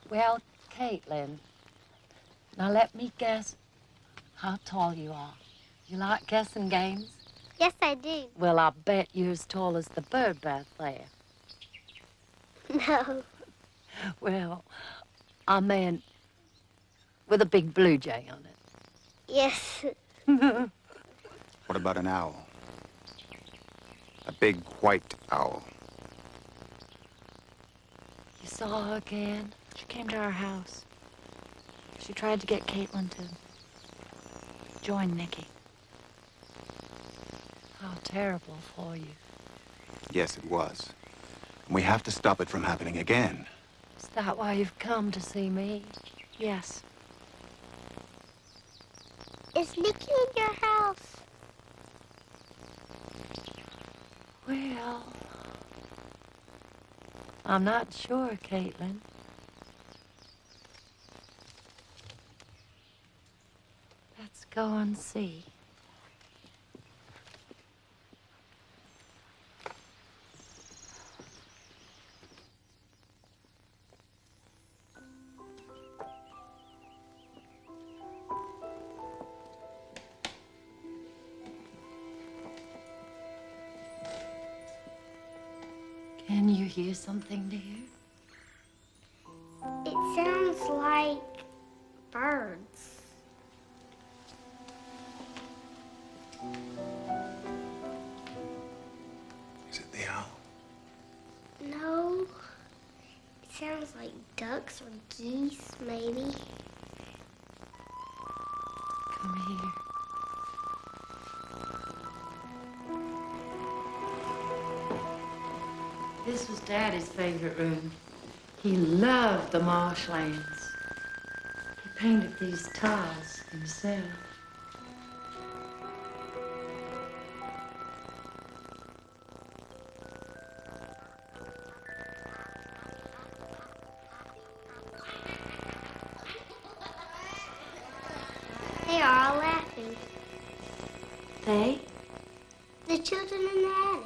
Well, Caitlin, now let me guess how tall you are. You like guessing games? Yes, I do. Well, I bet you're as tall as the bird bath there. No. Well, I meant with a big blue jay on it. Yes. What about an owl? A big white owl. You saw her again? She came to our house. She tried to get Caitlin to join Nicky. How terrible for you. Yes, it was. And we have to stop it from happening again. Is that why you've come to see me? Yes. Is Nicky in your house? Well, I'm not sure, Caitlin. Let's go and see. Can you hear something, dear? It sounds sounds like birds. Is it the owl? No. It sounds like ducks or geese, maybe. Come here. This was Daddy's favorite room. He loved the marshlands. He painted these tiles himself. They are all laughing. They? The children in the attic.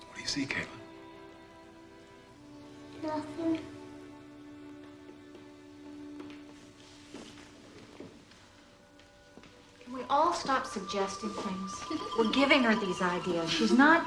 What do you see, Caitlin? Nothing. Can we all stop suggesting things? We're giving her these ideas. She's not...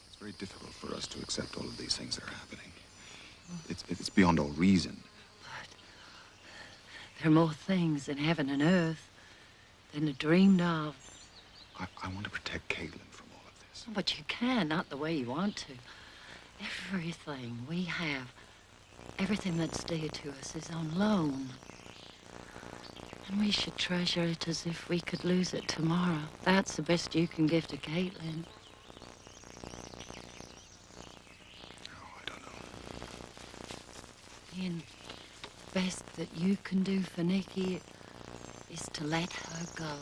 It's very difficult for us to accept all of these things that are happening. It's beyond all reason. There are more things in heaven and earth than are dreamed of. I want to protect Caitlin from all of this. But you can, not the way you want to. Everything we have, everything that's dear to us is on loan. And we should treasure it as if we could lose it tomorrow. That's the best you can give to Caitlin. And the best that you can do for Nikki is to let her go.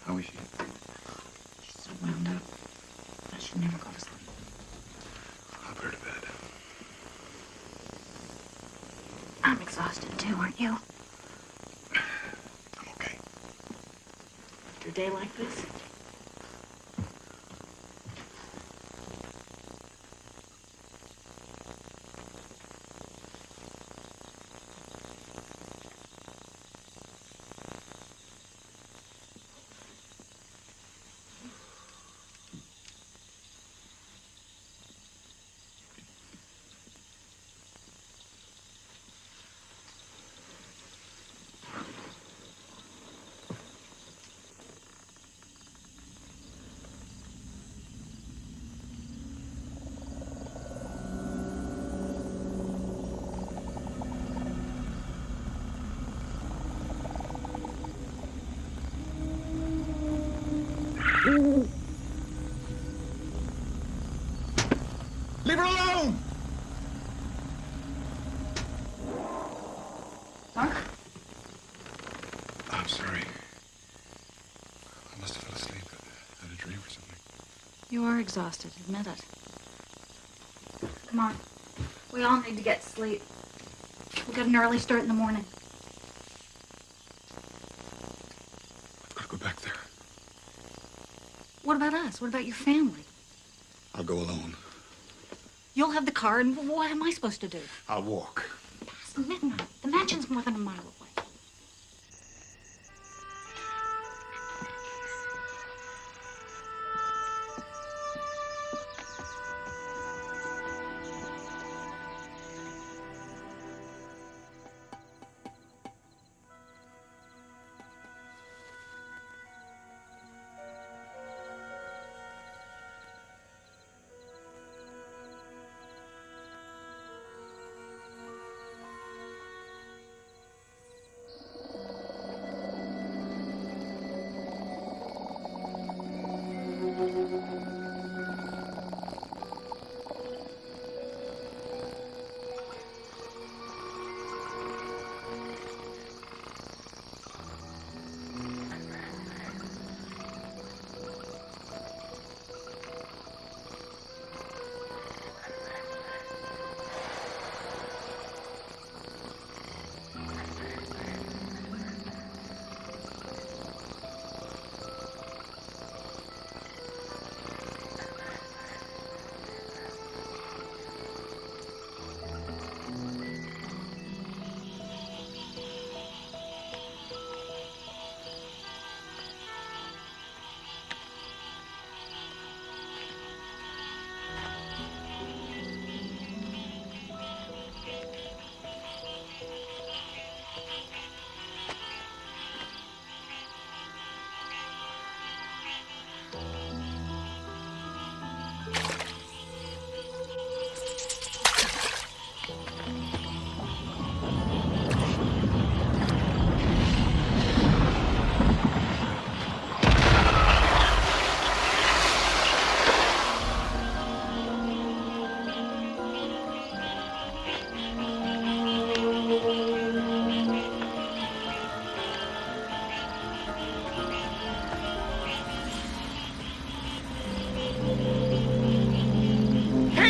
How is she? She's so wound up. I should never go to sleep. I'll put her to bed. I'm exhausted too, aren't you? I'm okay. After a day like this? Leave her alone! Mark? I'm sorry. I must have fell asleep. Had a dream or something. You are exhausted, admit it. Come on. We all need to get sleep. We'll get an early start in the morning. I've got to go back there. What about us? What about your family? I'll go alone. You'll have the car, and what am I supposed to do? I'll walk. Past midnight. The mansion's more than a mile away.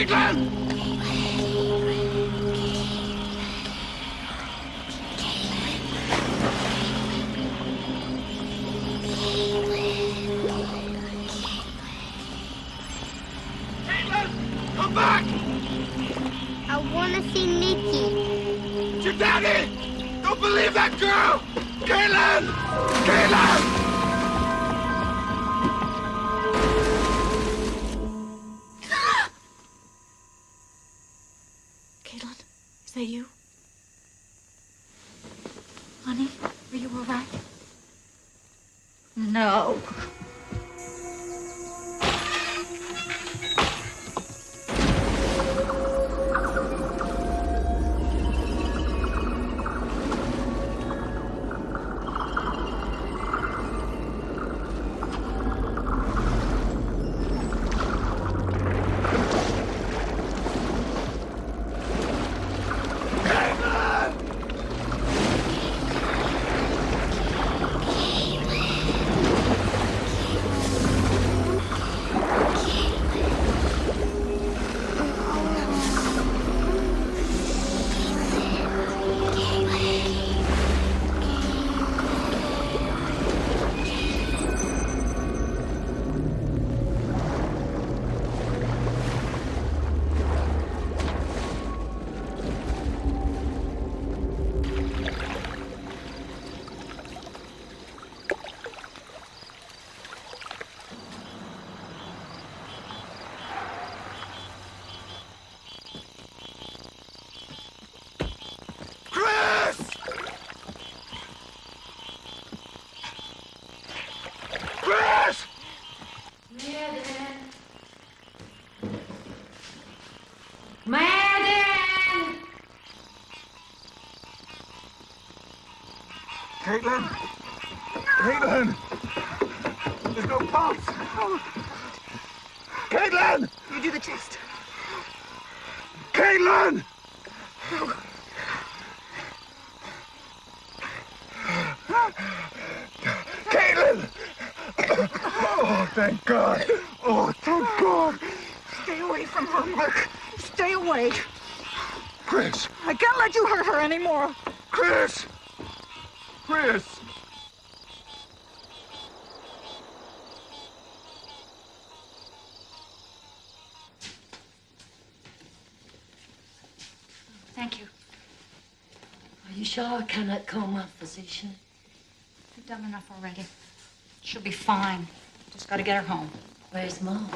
Caitlin! Come back! I want to see Nikki. It's your daddy! Don't believe that girl! Caitlin! Caitlin! Caitlin, is that you? Honey, are you all right? No. Madden! Caitlin! Caitlin! There's no pulse! Caitlin! You do the test. Caitlin! Caitlin! Oh, thank God! Oh, thank God! Stay away from her, Mark. Stay away. Chris! I can't let you hurt her anymore. Chris! Chris! Thank you. Are you sure I cannot call my physician? You've done enough already. She'll be fine. Just gotta get her home. Where's Mom?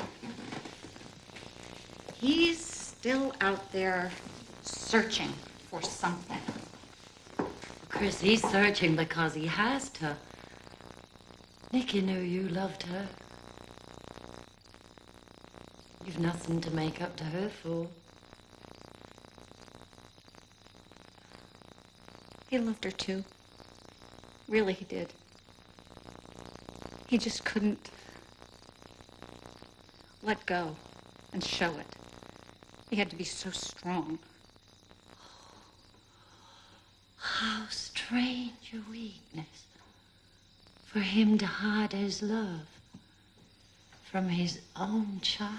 He's still out there searching for something. Chris, he's searching because he has to. Nikki knew you loved her. You've nothing to make up to her for. He loved her too. Really, he did. He just couldn't let go and show it. He had to be so strong. How strange a weakness for him to hide his love from his own child.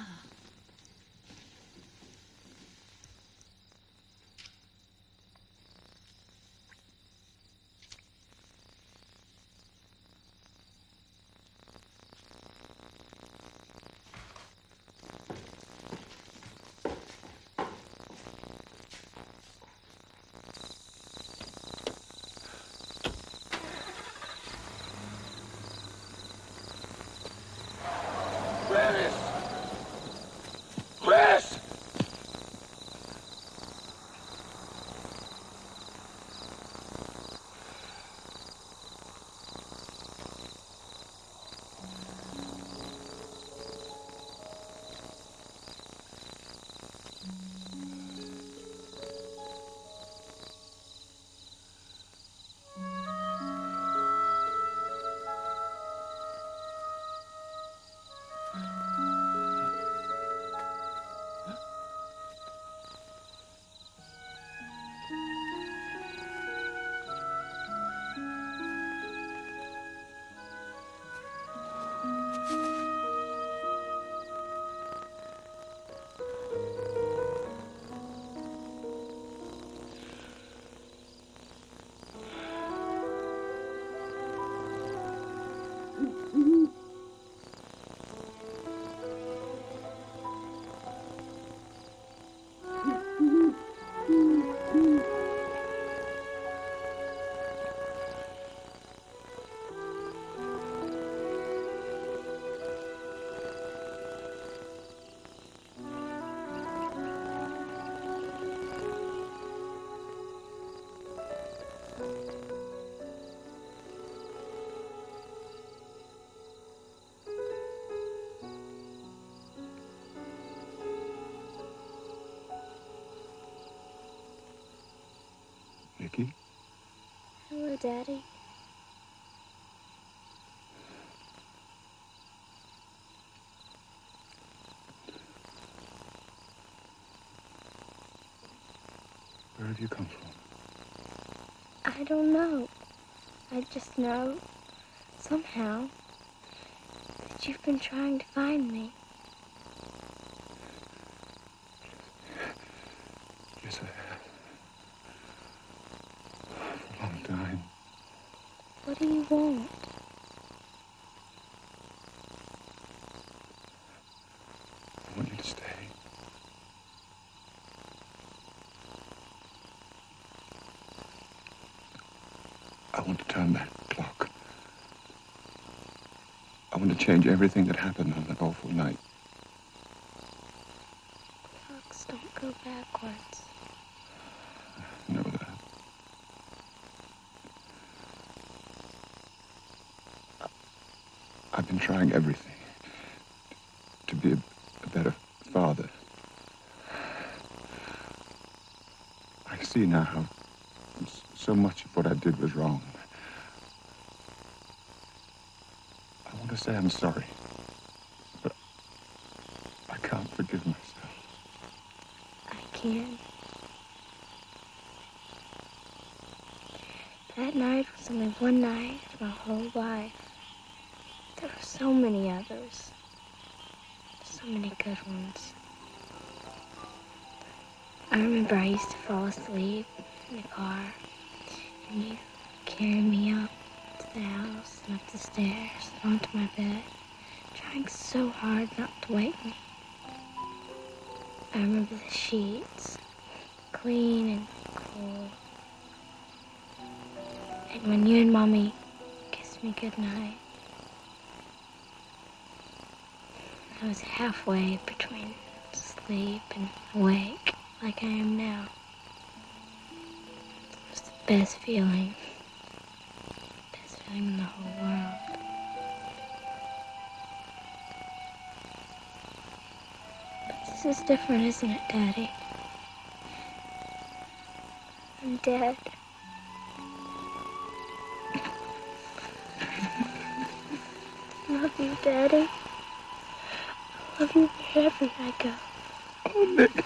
Nikki. Hello, Daddy. Where have you come from? I don't know. I just know, somehow, that you've been trying to find me. Yes, I have. For a long time. What do you want? I want you to stay. I want to turn back the clock. I want to change everything that happened on that awful night. Clocks don't go backwards. I know that. I've been trying everything to be a better father. I see now how so much of what I did was wrong. I want to say I'm sorry, but I can't forgive myself. I can. That night was only one night of my whole life. There were so many others. So many good ones. I remember I used to fall asleep in the car, and you carried me up to the house and up the stairs and onto my bed, trying so hard not to wake me. I remember the sheets, clean and cool. And when you and Mommy kissed me goodnight, I was halfway between sleep and awake, like I am now. It was the best feeling in the whole world. But this is different, isn't it, Daddy? I'm dead. I love you, Daddy. I love you wherever I go. Oh, Nicky.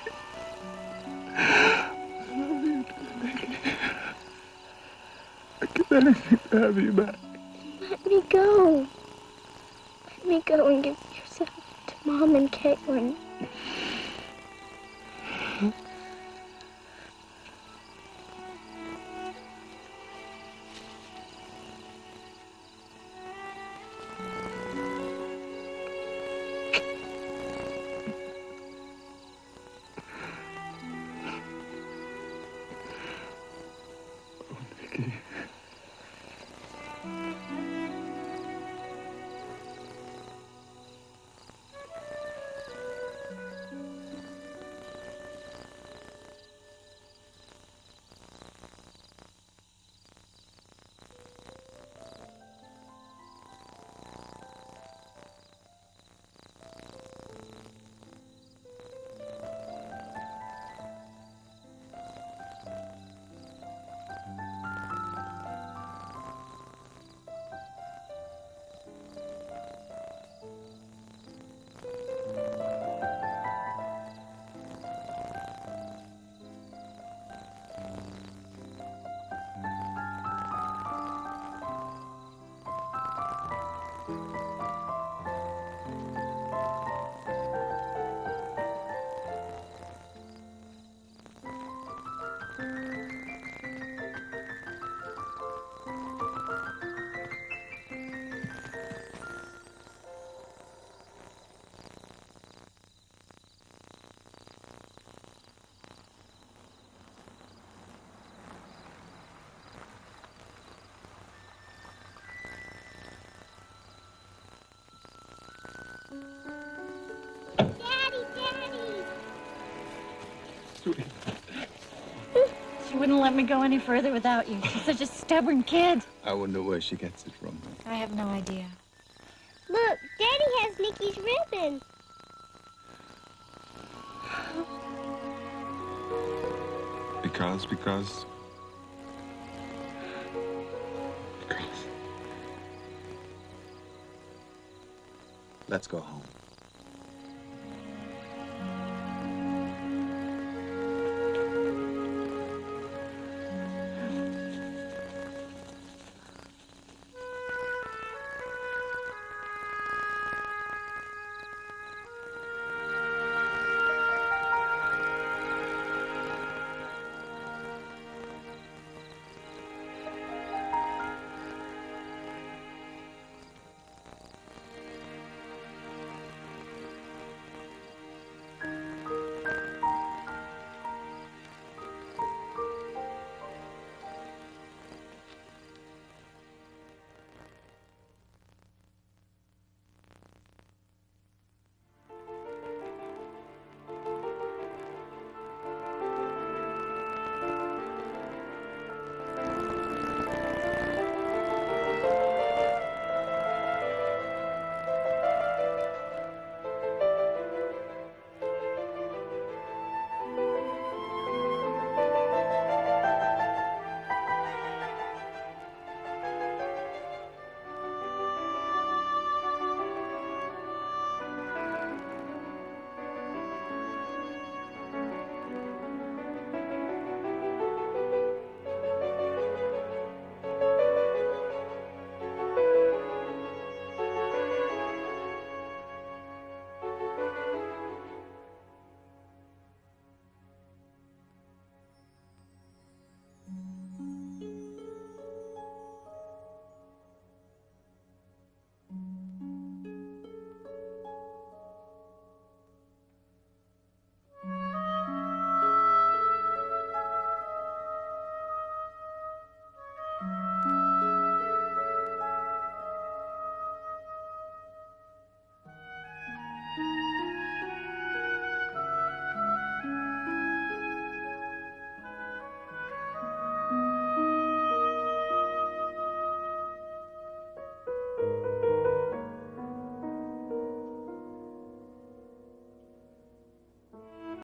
I love you, Nicky. I give anything to have you back. Let me go. Let me go and give yourself to Mom and Caitlin. She wouldn't let me go any further without you. She's such a stubborn kid. I wonder where she gets it from. I have no idea. Look, Daddy has Nikki's ribbon. Because Let's go home.